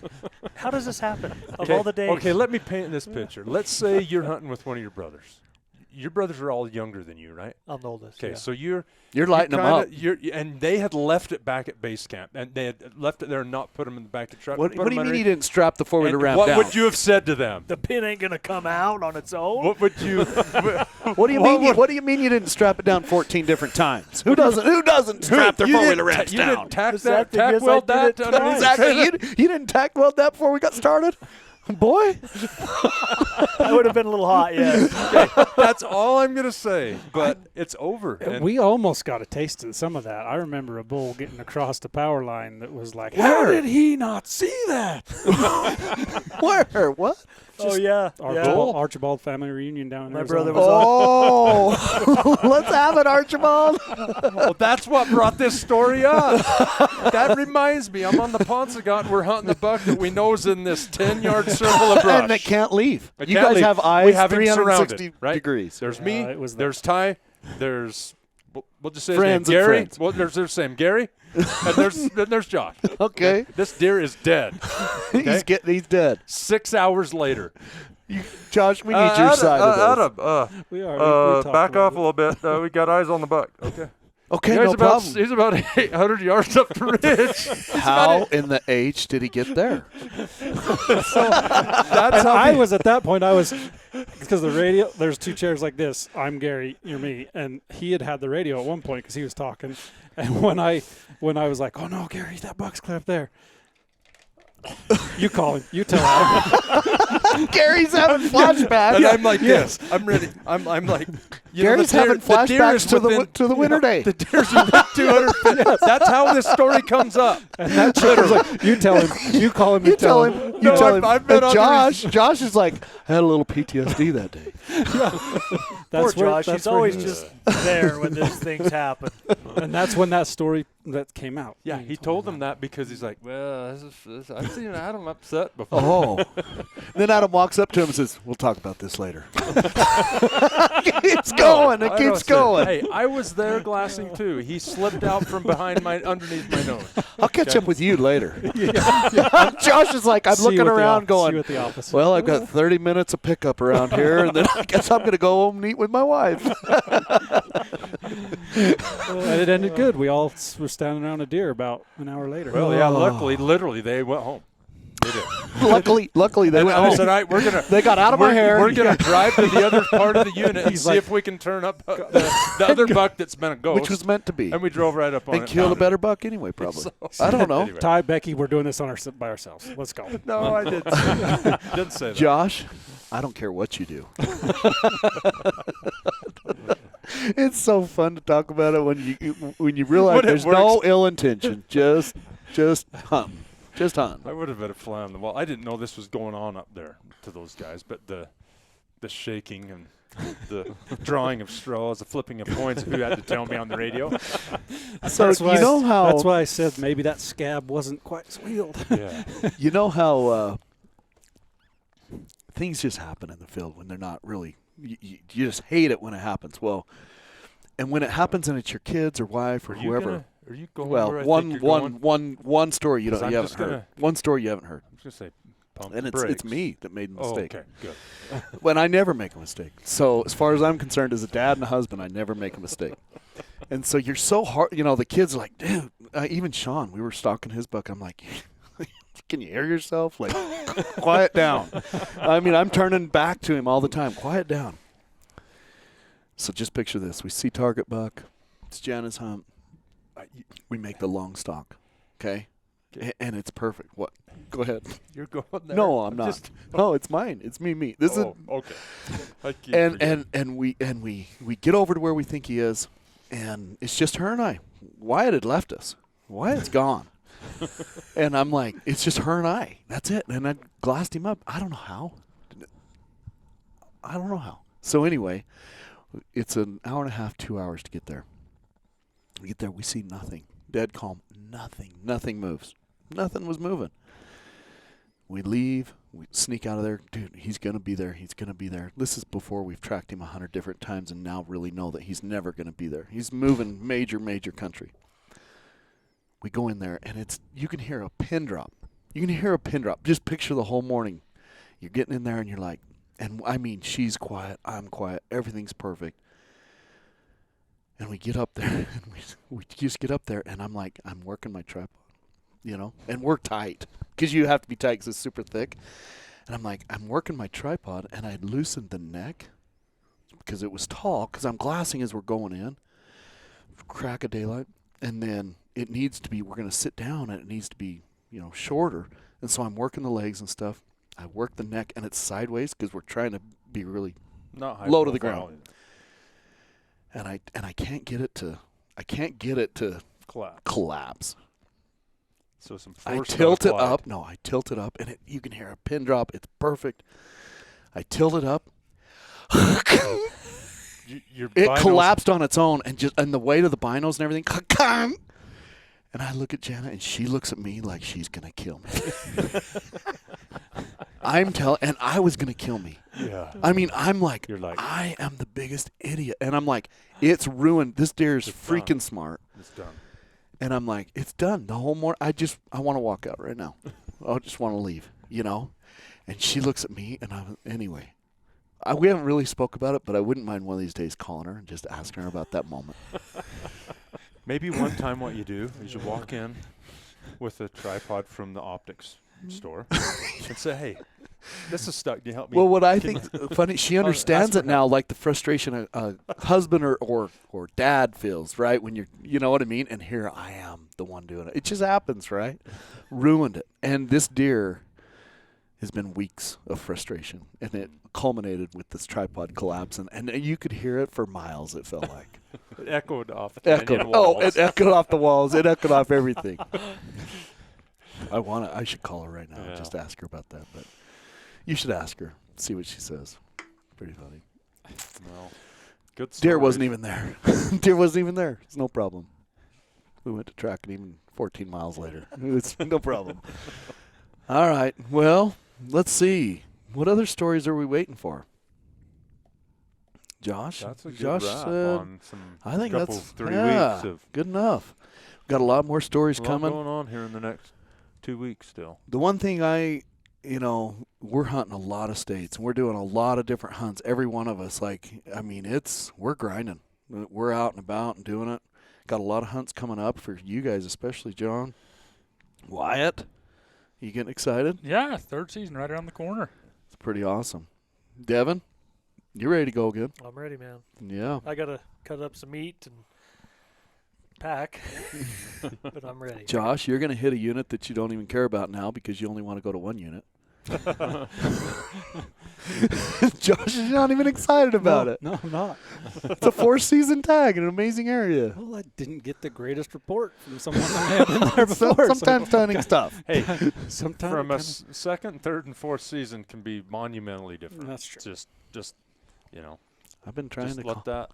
how does this happen? Of Okay, all the days. Okay, let me paint this picture. Let's say you're hunting with one of your brothers. Your brothers are all younger than you, right? I'm the oldest. Okay, yeah. so you're lighting them up. And they had left it back at base camp, and they had left it there and not put them in the back of the truck. What put do them you mean underneath. you didn't strap the 4-wheeler And ramp what down? would you have said to them? The pin ain't going to come out on its own. What would you? What do you mean? What do you mean you didn't strap it down 14 different times? Who doesn't strap their You 4-wheeler didn't ramps you down? didn't tack Exactly, yes, I weld did that it underneath twice. the trailer? Exactly. You didn't tack weld that before we got started. Boy, I would have been a little hot, yes. That's all I'm gonna say. But it's over. And We almost got a taste of some of that. I remember a bull getting across the power line that was like, Where? how did he not see that? where? What? Oh, yeah. Archibald family reunion down in My Arizona. brother was Oh, let's have it, Archibald. well, that's what brought this story up. That reminds me, I'm on the Ponsagot and we're hunting a buck that we know is in this 10-yard circle of brush. And it can't leave. It You can't guys leave. have We eyes have him 360 surrounded, right? degrees. There's me, it was there's Ty, there's, we'll just say Friends his name, and Gary. friends. Well, there's their same Gary, and there's Josh. Okay. This deer is dead. He's dead. 6 hours later. Josh, we need your side of this. We talked back about off a little bit. We got eyes on the buck. Okay. Okay, Yeah, no problem. he's about 800 yards up the ridge. How in the H did he get there? That's And how I was at that point. I was because the radio. There's two chairs like this. I'm Gary. You're me. And he had the radio at one point because he was talking. And when I was like, "Oh no, Gary, that buck's clear up there." You call him. You tell him. Gary's having flashbacks. And I'm like this. I'm ready. I'm like. Gary's having flashbacks to the winter day. The deer's within 200 feet. That's how this story comes up. And that chicken's like, you tell him. You call him. You and tell him. You No, tell him. I've been And under Josh is like, I had a little PTSD that day. Poor Josh. that's He's where always he- just there when these things happen. And that's when that story that came out. Yeah, he told them that because he's like, well, I've seen Adam upset before. Oh. Then Adam walks up to him and says, we'll talk about this later. It keeps going. It I keeps don't going. say- Hey, I was there glassing too. He slipped out from underneath my nose. I'll catch up with you later. Josh is like, I'm See you looking at the around office. going, See you at the office. well, I've got 30 minutes of pickup around here, and then I guess I'm going to go home and eat with my wife. And it ended good. We all were standing around a deer about an hour later. Well, yeah, luckily, literally, they went home. They did. Luckily, they And went I home. said, all right, we're gonna. They got out of my hair. We're gonna drive to the other part of the unit and He's see like- if we can turn up the other buck that's been a ghost. Which was meant to be. And we drove right up on And it. killed a Found it. better buck anyway, probably. So- I don't know. Anyway. Ty, Becky, we're doing this by ourselves. Let's go. No, I didn't say that. Josh, I don't care what you do. It's so fun to talk about it when you realize When it there's no works. ill intention. Just hunting. Just hunting. I would have been a fly on the wall. I didn't know this was going on up there to those guys, but the shaking and the drawing of straws, the flipping of coins, who had to tell me on the radio. So That's why you know how That's why I said maybe that scab wasn't quite swealed. Yeah. you know how things just happen in the field when they're not really. You just hate it when it happens. Well, and when it happens and it's your kids or wife or whoever. Are you going Well, where I think you're going? one story you 'Cause I'm haven't just heard. gonna- One story you haven't heard. I'm just going to say pump And the it's brakes. me that made the Oh, mistake. okay, good. When I never make a mistake. So as far as I'm concerned, as a dad and a husband, I never make a mistake. And so you're so hard. You know, the kids are like, dude. Even Sean, we were stalking his buck. I'm like, can you hear yourself? Like, quiet down. I mean, I'm turning back to him all the time. Quiet down. So just picture this: we see target buck. It's Jana's hunt. We make the long stalk. Okay. And it's perfect. What? Go ahead. You're going there? No, I'm not. No, it's mine. It's me. This is okay. I keep and forgetting. we get over to where we think he is, and it's just her and I. Wyatt had left us. Wyatt's gone. And I'm like, it's just her and I. That's it. And I glassed him up. I don't know how. So anyway, it's an hour and a half, 2 hours to get there. We get there, we see nothing. Dead calm. Nothing moves. Nothing was moving. We leave. We sneak out of there. Dude, he's going to be there. This is before we've tracked him 100 different times and now really know that he's never going to be there. He's moving major country. We go in there, and you can hear a pin drop. Just picture the whole morning. You're getting in there, and you're like, and I mean, she's quiet, I'm quiet, everything's perfect. And we get up there, and we just get up there, and I'm like, I'm working my tripod, and we're tight. Because you have to be tight because it's super thick. And I'm like, I'm working my tripod, and I loosened the neck because it was tall, because I'm glassing as we're going in. Crack of daylight. And then it needs to be, we're going to sit down, and it needs to be, shorter. And so I'm working the legs and stuff. I work the neck, and it's sideways because we're trying to be really Not high low to the profile ground. And I can't get it to collapse. So some I force tilt it applied. up. No, I tilt it up, and you can hear a pin drop. It's perfect. I tilt it up. Your It binos- collapsed on its own, and the weight of the binos and everything. And I look at Jana, and she looks at me like she's gonna kill me. And I was gonna kill me. Yeah. I mean, I'm like, You're like- I am the biggest idiot, and I'm like, it's ruined. This deer's It's freaking done. smart, It's done. and I'm like, it's done. The whole morning, I want to walk out right now. I just want to leave, And she looks at me, and anyway. We haven't really spoke about it, but I wouldn't mind one of these days calling her and just asking her about that moment. Maybe one time what you do is you walk in with a tripod from the optics store and say, hey, this is stuck. Can you help me? Well, what I think funny, she understands ask it now, like the frustration a husband or dad feels, right? When you know what I mean? And here I am, the one doing it. It just happens, right? Ruined it. And this deer has been weeks of frustration, and it culminated with this tripod collapse, and you could hear it for miles, it felt like. It echoed off the canyon Oh, walls. it echoed off the walls. It echoed off everything. I should call her right now and Yeah. just ask her about that. But you should ask her, see what she says. Pretty funny. Well, good Deer wasn't stories. even there. Deer wasn't even there. It's no problem. We went to track it even 14 miles later. It's no problem. All right. Well, let's see. What other stories are we waiting for? Josh? That's a good Josh wrap said, on some I think couple, that's 3 yeah, weeks of good enough. Got a lot more stories a lot coming. going on here in the next 2 weeks still. The one thing we're hunting a lot of states, and we're doing a lot of different hunts. Every one of us, we're grinding. We're out and about and doing it. Got a lot of hunts coming up for you guys, especially John. Wyatt, you getting excited? Yeah, third season right around the corner. It's pretty awesome. Devin, you ready to go again? I'm ready, man. Yeah. I gotta cut up some meat and pack, but I'm ready. Josh, you're going to hit a unit that you don't even care about now because you only want to go to one unit. Josh is not even excited about it. No, I'm not. It's a 4-season tag in an amazing area. Well, I didn't get the greatest report from someone that may have been there before. Sometimes timing's tough. Hey, sometimes from a second, third, and fourth season can be monumentally different. That's true. Just I've been trying just to let that.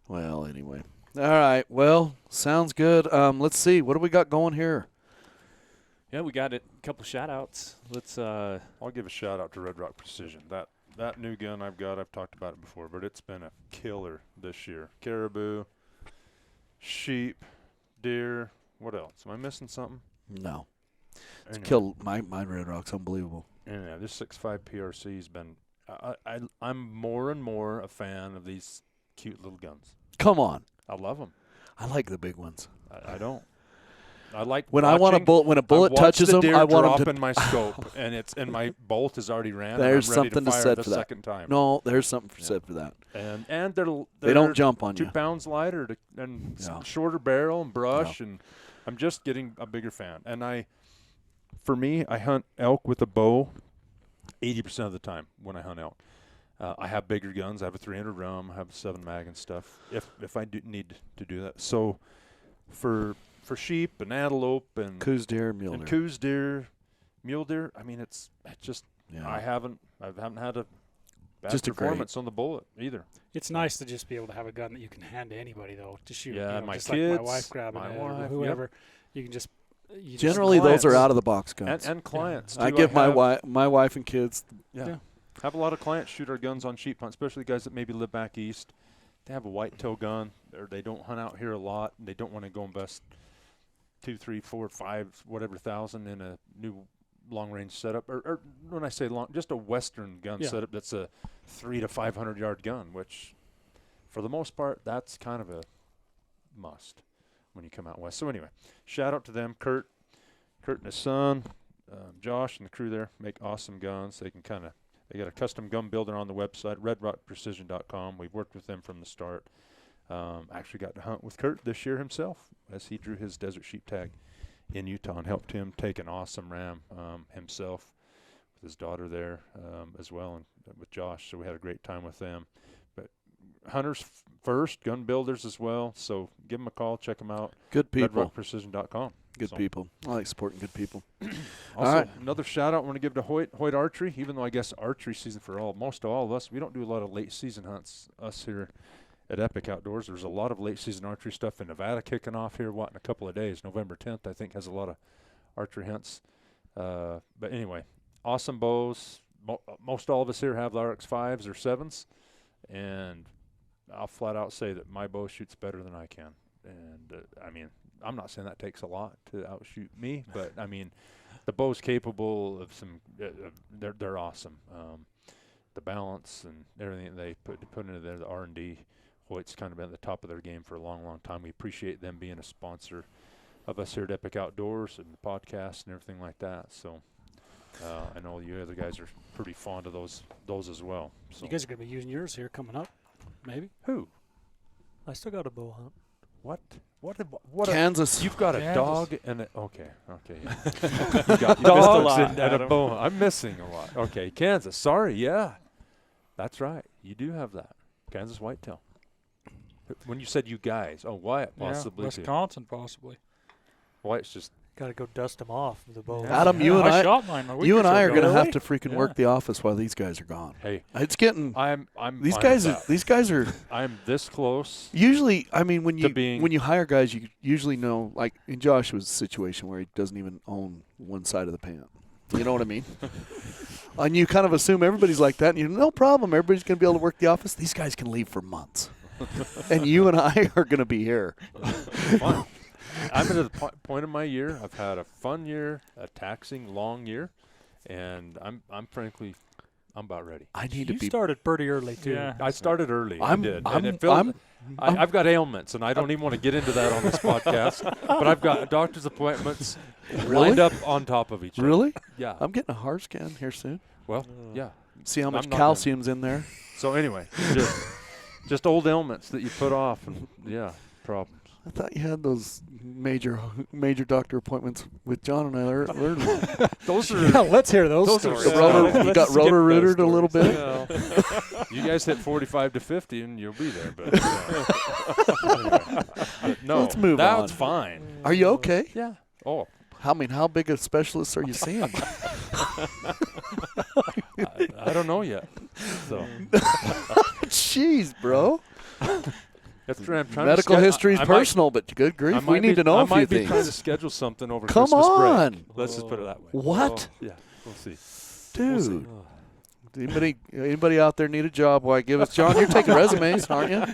Well, anyway. All right. Well, sounds good. Let's see. What do we got going here? Yeah, we got a couple shout-outs. Let's I'll give a shout out to Red Rock Precision. That new gun I've talked about it before, but it's been a killer this year. Caribou, sheep, deer. What else? Am I missing something? No. It's Anyway. killed my Red Rock's unbelievable. Yeah, this 6.5 PRC's been. I'm more and more a fan of these cute little guns. Come on. I love them. I like the big ones. I don't. I like When I want a watching- bullet, when a bullet watched touches the them, deer I want drop them to. in my scope, and my bolt is already ran. There's and I'm ready something to fire said the for that. second time. No, there's something Yeah. said for that. And they're They don't jump on 2 you. pounds lighter and Yeah. shorter barrel and brush, and I'm just getting a bigger fan. And for me, I hunt elk with a bow 80% of the time when I hunt elk. I have bigger guns. I have a 300 rum. I have a 7 mag and stuff. If I do need to do that, so for sheep and antelope and Coos deer, mule deer. coos deer, mule deer. I mean, it's just Yeah. I haven't had a bad Just a great- performance on the bullet either. It's nice to just be able to have a gun that you can hand to anybody, though, to shoot. Yeah, you know, my just like kids, my wife grabbing my it or wife, yep. whoever. You can just. You Generally, just those are clients. out of the box guns. And clients. I too. give have- my wife and kids. Yeah. Yeah. Have a lot of clients shoot our guns on sheep hunt, especially guys that maybe live back east. They have a white tail gun, or they don't hunt out here a lot, and they don't want to go invest 2, 3, 4, 5, whatever thousand in a new long range setup. Or when I say long, just a Western gun Yeah. setup that's a 300 to 500 yard gun, which for the most part, that's kind of a must when you come out west. So anyway, shout out to them, Kurt and his son, Josh and the crew there make awesome guns. They got a custom gun builder on the website, redrockprecision.com. We've worked with them from the start. Actually got to hunt with Kurt this year himself as he drew his desert sheep tag in Utah and helped him take an awesome ram himself with his daughter there as well, and with Josh. So we had a great time with them. But hunters first, gun builders as well. So give them a call, check them out. Good people. RedRockPrecision.com. Good people. I like supporting good people. Also, right. another shout out I want to give to Hoyt Archery. Even though I guess archery season for most of us, we don't do a lot of late season hunts. Us here at Epic Outdoors, there's a lot of late season archery stuff in Nevada kicking off here. In a couple of days, November 10th, I think, has a lot of archery hunts. But anyway, awesome bows. Most all of us here have the RX5s or 7s, and I'll flat out say that my bow shoots better than I can. And I mean, I'm not saying that takes a lot to outshoot me, but I mean, the bow's capable of some. They're awesome. The balance and everything they put into there, the R&D. Hoyt's kind of been at the top of their game for a long, long time. We appreciate them being a sponsor of us here at Epic Outdoors and the podcast and everything like that. So I know you other guys are pretty fond of those as well. So. You guys are going to be using yours here coming up, maybe? Who? I still got a bow hunt. What? Kansas. You've got a Kansas. dog and a okay. Yeah. You got dogs and a bow. I'm missing a lot. Okay, Kansas. Sorry, yeah, that's right. You do have that Kansas whitetail. When you said you guys, Wyatt possibly yeah, too. Wisconsin possibly. Wyatt's just Got to go dust them off with the bow. Adam, you and I I, shot mine a week you or and so I are ago. going to have Really? to freaking Yeah. work the office while these guys are gone. hey. It's getting. I'm These fine guys with are. that. These guys are. I'm this close. Usually, I mean, when To being- you hire guys, you usually know. Like in Joshua's situation, where he doesn't even own one side of the pant. You know what I mean? And you kind of assume everybody's like that, and you no problem. Everybody's going to be able to work the office. These guys can leave for months, and you and I are going to be here. Fun. I'm at the point in my year. I've had a fun year, a taxing long year, and I'm frankly, I'm about ready. I need to You be. started pretty early too. Yeah. I started early. I I'm- did. I'm- and it feels, I'm- I've got ailments, and I don't even want to get into that on this podcast. But I've got doctor's appointments lined up on top of each other. Really? Yeah. I'm getting a heart scan here soon. Well, yeah. See how much I'm not calcium's in there. So anyway, just old ailments that you put off, and yeah, problems. I thought you had those major doctor appointments with John and I earlier. Those are Yeah, let's hear those those are stories. You let's got skip rotor those rooted a little stories. bit. you guys hit 45 to 50, and you'll be there. But, anyway. But no, Let's move that's on. fine. Are you okay? Yeah. Oh, How big of specialists are you seeing? I don't know yet. So Jeez, bro. that's true. I'm trying Medical to history is I might- personal, but good I grief, we might need be- to know I a few might be trying to things. schedule something over Come Christmas on. break. Let's just put it that way. What? Yeah, we'll see. Dude. Anybody out there need a job? Why give us John? You're taking resumes, aren't you?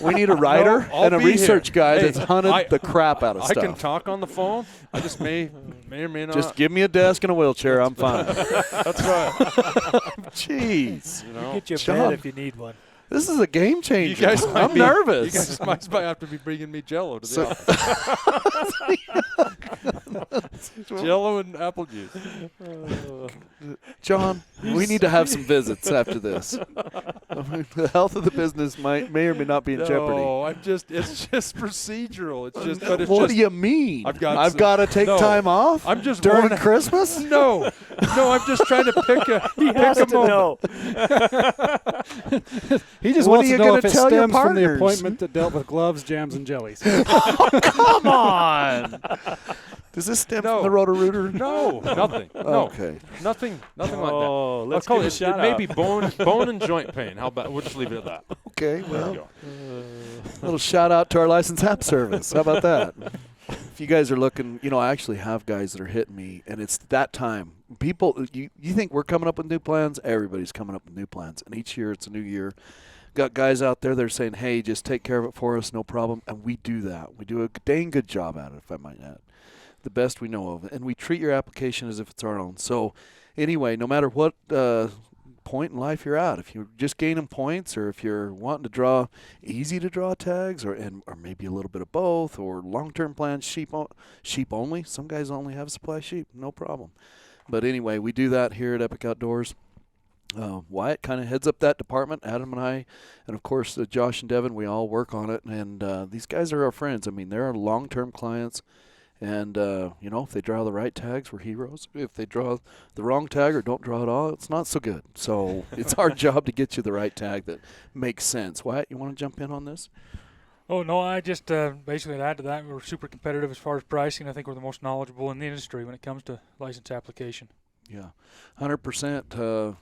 We need a writer No, I'll and a be research here. guy Hey, that's hunted the crap out of I stuff. can talk on the phone. I just may or may not. Just give me a desk and a wheelchair. I'm fine. That's right. Jeez. You know, Get you a John. bed if you need one. This is a game you changer. guys might I'm be, nervous. You guys might have to be bringing me Jello to the So- office. Jello and apple juice. John, we need to have some visits after this. The health of the business may or may not be in jeopardy. No, it's just procedural. It's just, but it's What just. do you mean? I've got I've some- got to take no. time off I'm just during warning- Christmas? No, I'm just trying to pick a moment. He just What wants are you to know gonna if it tell your stems from the partners? appointment that dealt with gloves, jams, and jellies. Come on. Does this stem No. from the Roto-Rooter? No, nothing. No, Okay. nothing like that. Oh, let's I'll call give a it. shout It may out. be bone and joint pain. How about? We'll just leave it at that. Okay, There well, we go. a little shout out to our licensed app service. How about that? If you guys are looking, I actually have guys that are hitting me, and it's that time. People, you think we're coming up with new plans? Everybody's coming up with new plans, and each year it's a new year. Got guys out there that are saying, hey, just take care of it for us, no problem, and we do that. We do a dang good job at it, if I might add. The best we know of, and we treat your application as if it's our own. So anyway, no matter what point in life you're at, if you're just gaining points or if you're wanting to draw easy to draw tags or maybe a little bit of both or long-term plans, sheep only. Some guys only have supply sheep, no problem. But anyway, we do that here at Epic Outdoors. Wyatt kind of heads up that department. Adam and I, and of course Josh and Devin, we all work on it. And these guys are our friends. I mean, they're our long-term clients. And, if they draw the right tags, we're heroes. If they draw the wrong tag or don't draw at all, it's not so good. So it's our job to get you the right tag that makes sense. Wyatt, you want to jump in on this? Oh, no, I just basically to add to that, we're super competitive as far as pricing. I think we're the most knowledgeable in the industry when it comes to license application. Yeah, 100%.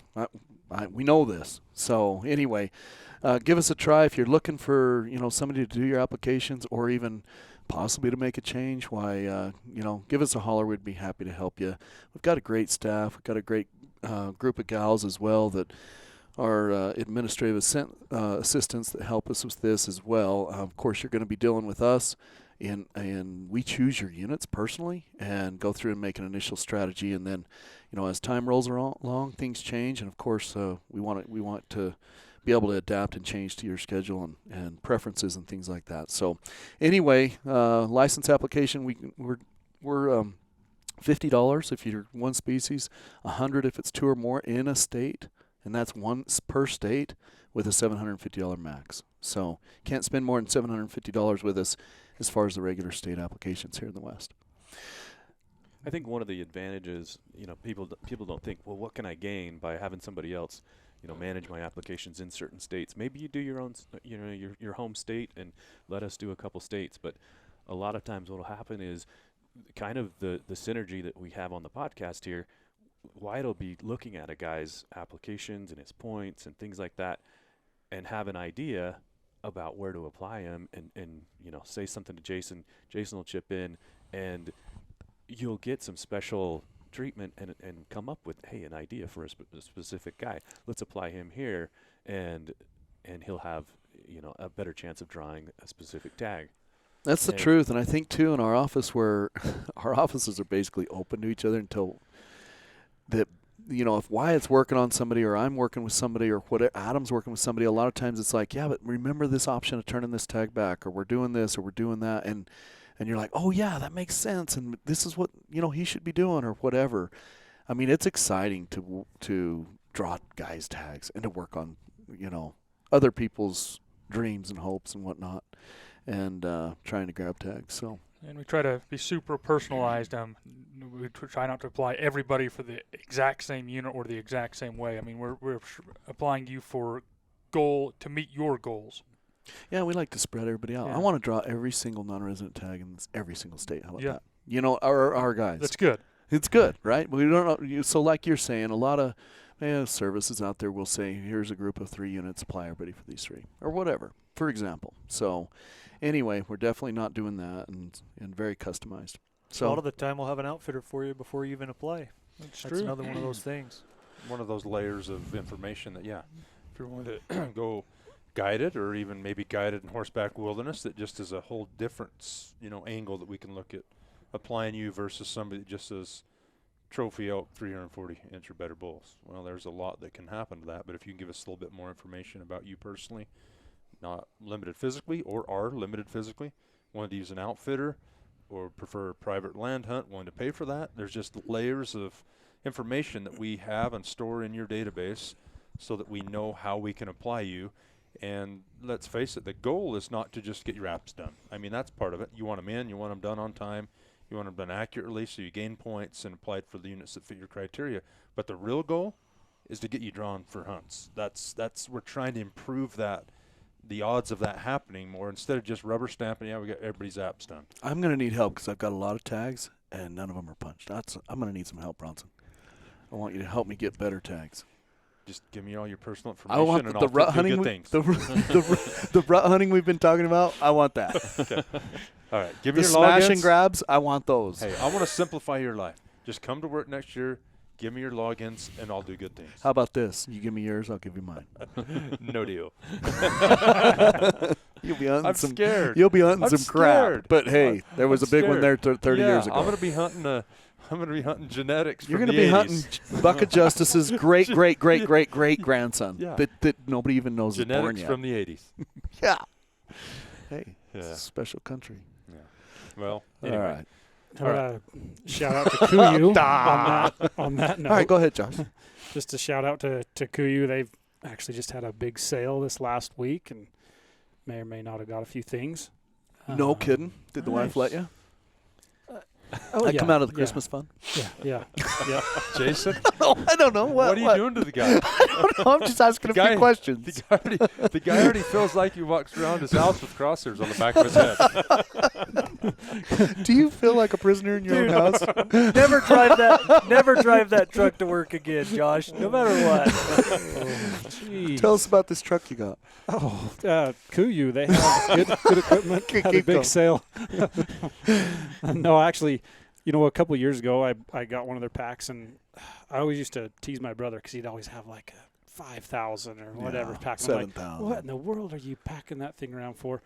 We know this. So anyway, give us a try if you're looking for somebody to do your applications or even possibly to make a change. Why give us a holler. We'd be happy to help you. We've got a great staff. We've got a great group of gals as well that are administrative assistants that help us with this as well. Of course, you're going to be dealing with us. And we choose your units personally and go through and make an initial strategy, and then, as time rolls along, things change, and of course, we want to be able to adapt and change to your schedule and preferences and things like that. So, anyway, license application we're $50 if you're one species, $100 if it's two or more in a state, and that's one per state with a $750 max. So, can't spend more than $750 with us as far as the regular state applications here in the West. I think one of the advantages, people don't think, well, what can I gain by having somebody else, manage my applications in certain states? Maybe you do your own, your home state and let us do a couple states. But a lot of times what will happen is kind of the synergy that we have on the podcast here. Wyatt will be looking at a guy's applications and his points and things like that and have an idea about where to apply him and say something to Jason. Jason will chip in and you'll get some special treatment and come up with, hey, an idea for a specific guy. Let's apply him here and he'll have, a better chance of drawing a specific tag. That's the truth. And I think too in our office where our offices are basically open to each other until that, if Wyatt's working on somebody or I'm working with somebody or whatever, Adam's working with somebody, a lot of times it's like, yeah, but remember this option of turning this tag back, or we're doing this or we're doing that. And you're like, oh, yeah, that makes sense. And this is what, he should be doing or whatever. I mean, it's exciting to draw guys' tags and to work on, other people's dreams and hopes and whatnot and trying to grab tags. So. And we try to be super personalized. We try not to apply everybody for the exact same unit or the exact same way. I mean, we're applying you for goal to meet your goals. Yeah, we like to spread everybody out. Yeah. I want to draw every single non-resident tag in every single state. How about that? Our guys. That's good. It's good, right? We don't know. So like you're saying, a lot of services out there will say, here's a group of 3 units, apply everybody for these 3 or whatever, for example. So anyway, we're definitely not doing that and very customized. So a lot of the time we'll have an outfitter for you before you even apply. That's true. Another one of those things. One of those layers of information that, if you're willing to go guided or even maybe guided in horseback wilderness, that just is a whole different, angle that we can look at applying you versus somebody that just says trophy elk 340-inch or better bulls. Well, there's a lot that can happen to that, but if you can give us a little bit more information about you personally, not limited physically or are limited physically, wanted to use an outfitter or prefer a private land hunt, wanted to pay for that, there's just layers of information that we have and store in your database so that we know how we can apply you. And let's face it, the goal is not to just get your apps done. I mean, that's part of it. You want them in, you want them done on time, you want them done accurately so you gain points and applied for the units that fit your criteria. But the real goal is to get you drawn for hunts. That's we're trying to improve that, the odds of that happening more instead of just rubber stamping, we got everybody's apps done. I'm going to need help because I've got a lot of tags and none of them are punched. I'm going to need some help, Bronson. I want you to help me get better tags. Just give me all your personal information. I want and the I'll rut do good hunting. things. The rut hunting we've been talking about. I want that. Okay. All right. Give me The your smash logins. and grabs. I want those. Hey, I want to simplify your life. Just come to work next year. Give me your logins, and I'll do good things. How about this? You give me yours, I'll give you mine. No deal. You'll be hunting I'm some. scared. You'll be hunting I'm some crap. scared. But hey, there was I'm a big one there scared. 30 years ago. I'm going to be hunting. I'm going to be hunting genetics. You're going to be hunting Bucket Justice's great grandson that nobody even knows is born genetics yet. from the 80s. Yeah. Hey, Yeah. it's a special country. Yeah. Well, anyway. All right. Shout out to Kuyu on that note. All right, go ahead, Josh. Just a shout out to Kuyu. They've actually just had a big sale this last week and may or may not have got a few things. No kidding. Did the wife Nice. let you? Oh, I come out of the yeah. Christmas fund. Yeah. Jason, I don't know. what are you doing to the guy? I don't know. I'm just asking The a few guy- questions. The guy already feels like he walks around his house with crosshairs on the back of his head. Do you feel like a prisoner in your own house? Never drive that truck to work again, Josh. No matter what. Tell us about this truck you got. Oh, Kuyu, they have good equipment. Had a Keep big going. sale. No, actually, a couple of years ago, I got one of their packs, and I always used to tease my brother because he'd always have like a 5,000 or whatever pack. I'm like, 7,000. what in the world are you packing that thing around for?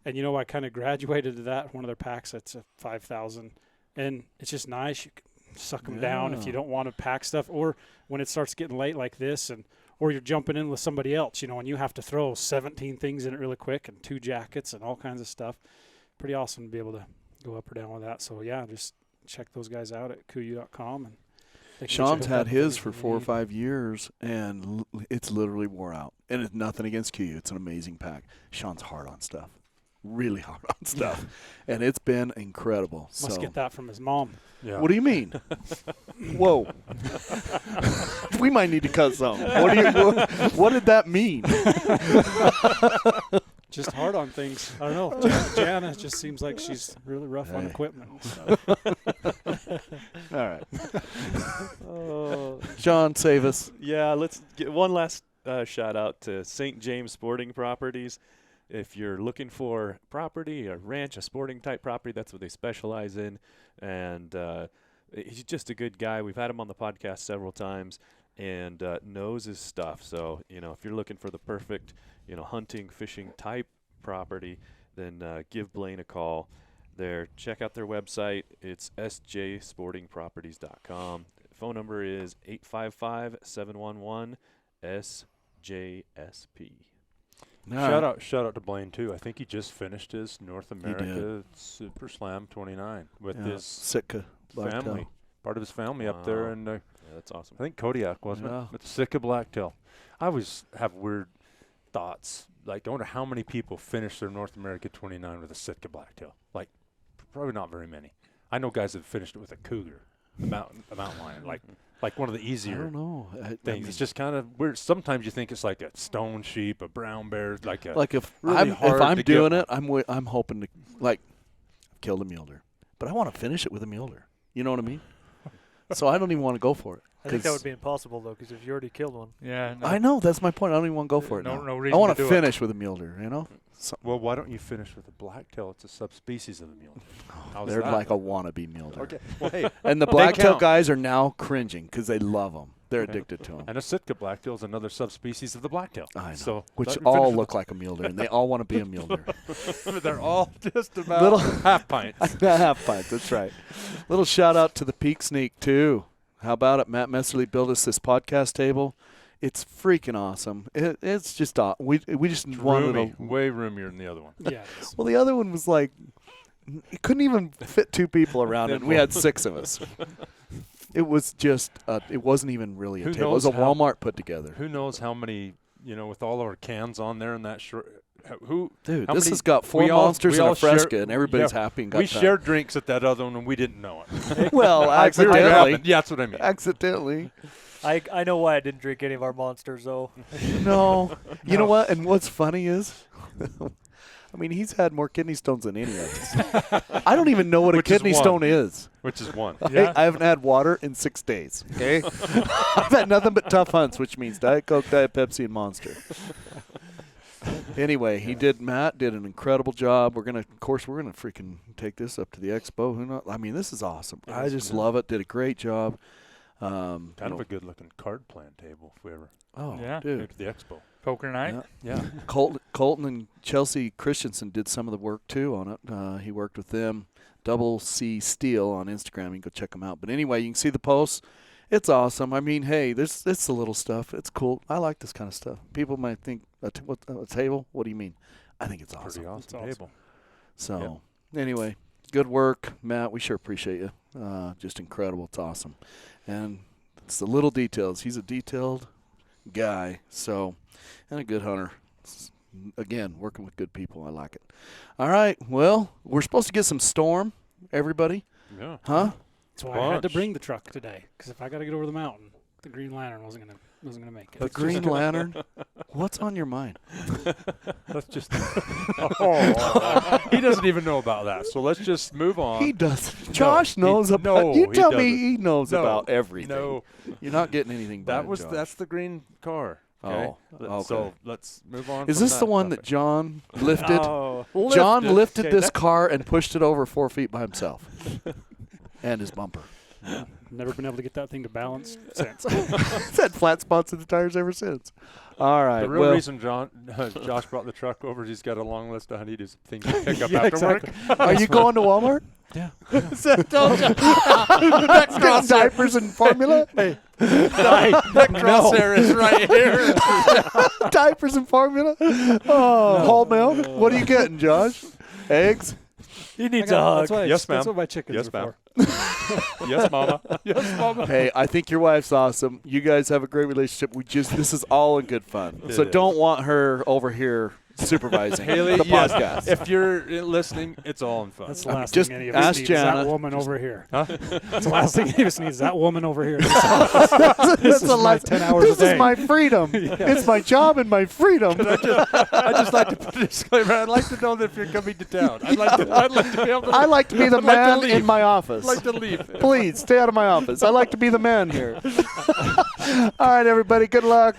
And I kind of graduated to that. One of their packs, that's a 5,000, and it's just nice. You can suck them down if you don't want to pack stuff, or when it starts getting late like this, or you're jumping in with somebody else, and you have to throw 17 things in it really quick and 2 jackets and all kinds of stuff. Pretty awesome to be able to go up or down with that. So yeah, just check those guys out at kuyu.com. And they can get you Sean's hooked had up with his for everything 4 you or need. 5 years, and it's literally wore out. And it's nothing against Q. It's an amazing pack. Sean's hard on stuff. Really hard on stuff. And it's been incredible. Must so get that from his mom. Yeah. What do you mean? Whoa. We might need to cut some. What did that mean? Just hard on things. I don't know. Jana just seems like she's really rough on Hey. equipment. All right. Oh, Sean, save us. yeah, let's get one last shout out to St. James Sporting Properties. If you're looking for property, a ranch, a sporting type property, that's what they specialize in. And he's just a good guy. We've had him on the podcast several times and knows his stuff. So, if you're looking for the perfect, hunting, fishing type property, then give Blaine a call there. Check out their website. It's sjsportingproperties.com. Phone number is 855-711-SJSP. All right. Shout out to Blaine too. I think he just finished his North America Super Slam 29 with Yeah, his Sitka blacktail. family, part of his family up there, Wow. and Yeah, that's awesome. I think Kodiak, wasn't Yeah. it? With the Sitka blacktail. I always have weird thoughts. Like, I wonder how many people finish their North America 29 with a Sitka blacktail. Like, probably not very many. I know guys that finished it with a cougar, a mountain lion, like one of the I easier don't know. I things. mean, It's just kind of weird. Sometimes you think it's like a stone sheep, a brown bear, like a if really if hard I'm to get doing one. it, I'm hoping to kill the mulder, but I want to finish it with a mulder. You know what I mean? So I don't even want to go for it. I think that 'cause would be impossible though, because if you already killed one, Yeah. No, I know that's my point. I don't even want to go for it. no, now. no I reason want to do finish with a mulder. Well, why don't you finish with a blacktail? It's a subspecies of the mule. How's They're that? like a wannabe mulder. Okay. Well, hey, And the They blacktail count. guys are now cringing because they love them. They're Okay. addicted to them. and a Sitka blacktail is another subspecies of the blacktail. I know. So Which let me all finish look like a mulder, and they all want to be a mulder. with- They're all just about Little- half pints. Half pipe, that's right. Little shout out to the Peak Sneak, too. How about it? Matt Messerly built us this podcast table. It's freaking awesome. It's just we just wanted Roomy, to. way roomier than the other one. Yeah. it is. Well, the other one was like, it couldn't even fit 2 people around it. And we had 6 of us. It was just, it wasn't even really a Who table. It was a knows how- Walmart put together. Who knows how many, with all our cans on there and that short. Who? Dude, how this many- has got 4 we all- monsters we and a all share- Fresca, and everybody's yeah, happy and got We time. shared drinks at that other one and we didn't know it. Well, We were accidentally. having- yeah, that's what I mean. Accidentally. I know why I didn't drink any of our monsters though. No. You know what? And what's funny is, I mean, he's had more kidney stones than any of us. I don't even know what a Which is kidney one. stone is. Which is one. Yeah. I haven't had water in 6 days. Okay, I've had nothing but tough hunts, which means Diet Coke, Diet Pepsi, and Monster. Anyway, Matt did an incredible job. We're gonna freaking take this up to the expo. Who knows? I mean, this is awesome. Yeah, I it's just cool. love it. Did a great job. Kind of a good looking card plan table if we ever Oh, Yeah. go dude. to the expo. Poker night. Yeah. Yeah. Colton and Chelsea Christensen did some of the work too on it. He worked with them. Double C Steel on Instagram. You can go check them out. But anyway, you can see the posts. It's awesome. I mean, hey, it's the little stuff. It's cool. I like this kind of stuff. People might think a table. What do you mean? I think it's awesome. Pretty awesome It's awesome. table. So anyway, good work, Matt. We sure appreciate you. Just incredible. It's awesome. And it's the little details. He's a detailed guy. So, and a good hunter. Again, working with good people. I like it. All right. Well, we're supposed to get some storm, everybody. Yeah. Huh? That's why I had to Bunch. bring the truck today. Because if I got to get over the mountain, the Green Lantern wasn't gonna make it. The Green Lantern? What's on your mind? Let's just. Oh, he doesn't even know about that. So let's just move on. He does. Josh knows about. no, You he tell me doesn't. he knows No, about everything. No, You're not getting anything. by that was Josh. that's the green car. Okay? Oh, okay. So let's move on. Is from this the one that topic. John lifted? Oh, John lifted Okay, this that- car and pushed it over 4 feet by himself, and his bumper. Never been able to get that thing to balance since. It's had flat spots in the tires ever since. All right. The real well, reason Josh brought the truck over is he's got a long list of honeydew things to pick up Yeah, after work. are you going to Walmart? Yeah. Getting diapers and formula? Hey, Crosshair is right here. diapers and formula? Oh, whole milk? What are you getting, Josh? Eggs? He needs a hug. Yes, That's ma'am. what my chickens Yes, are ma'am. for. Yes, mama. Yes, mama. Hey, I think your wife's awesome. You guys have a great relationship. This is all in good fun. It So is. don't want her over here supervising Haley, the yes, podcast. if you're listening, it's all in fun. That's the I mean, last just thing any of ask us needs. Is Jana. that woman over here. Huh? That's the last thing any of us needs. Is that woman over here. This is the my last- 10 hours This a day. is my freedom. It's my job and my freedom. I just like to put a disclaimer. I'd like to know that if you're coming to town. I'd like to be able to. I like to be the I'd like to man leave. in my office. I'd like to leave. Please stay out of my office. I like to be the man here. All right, everybody. Good luck.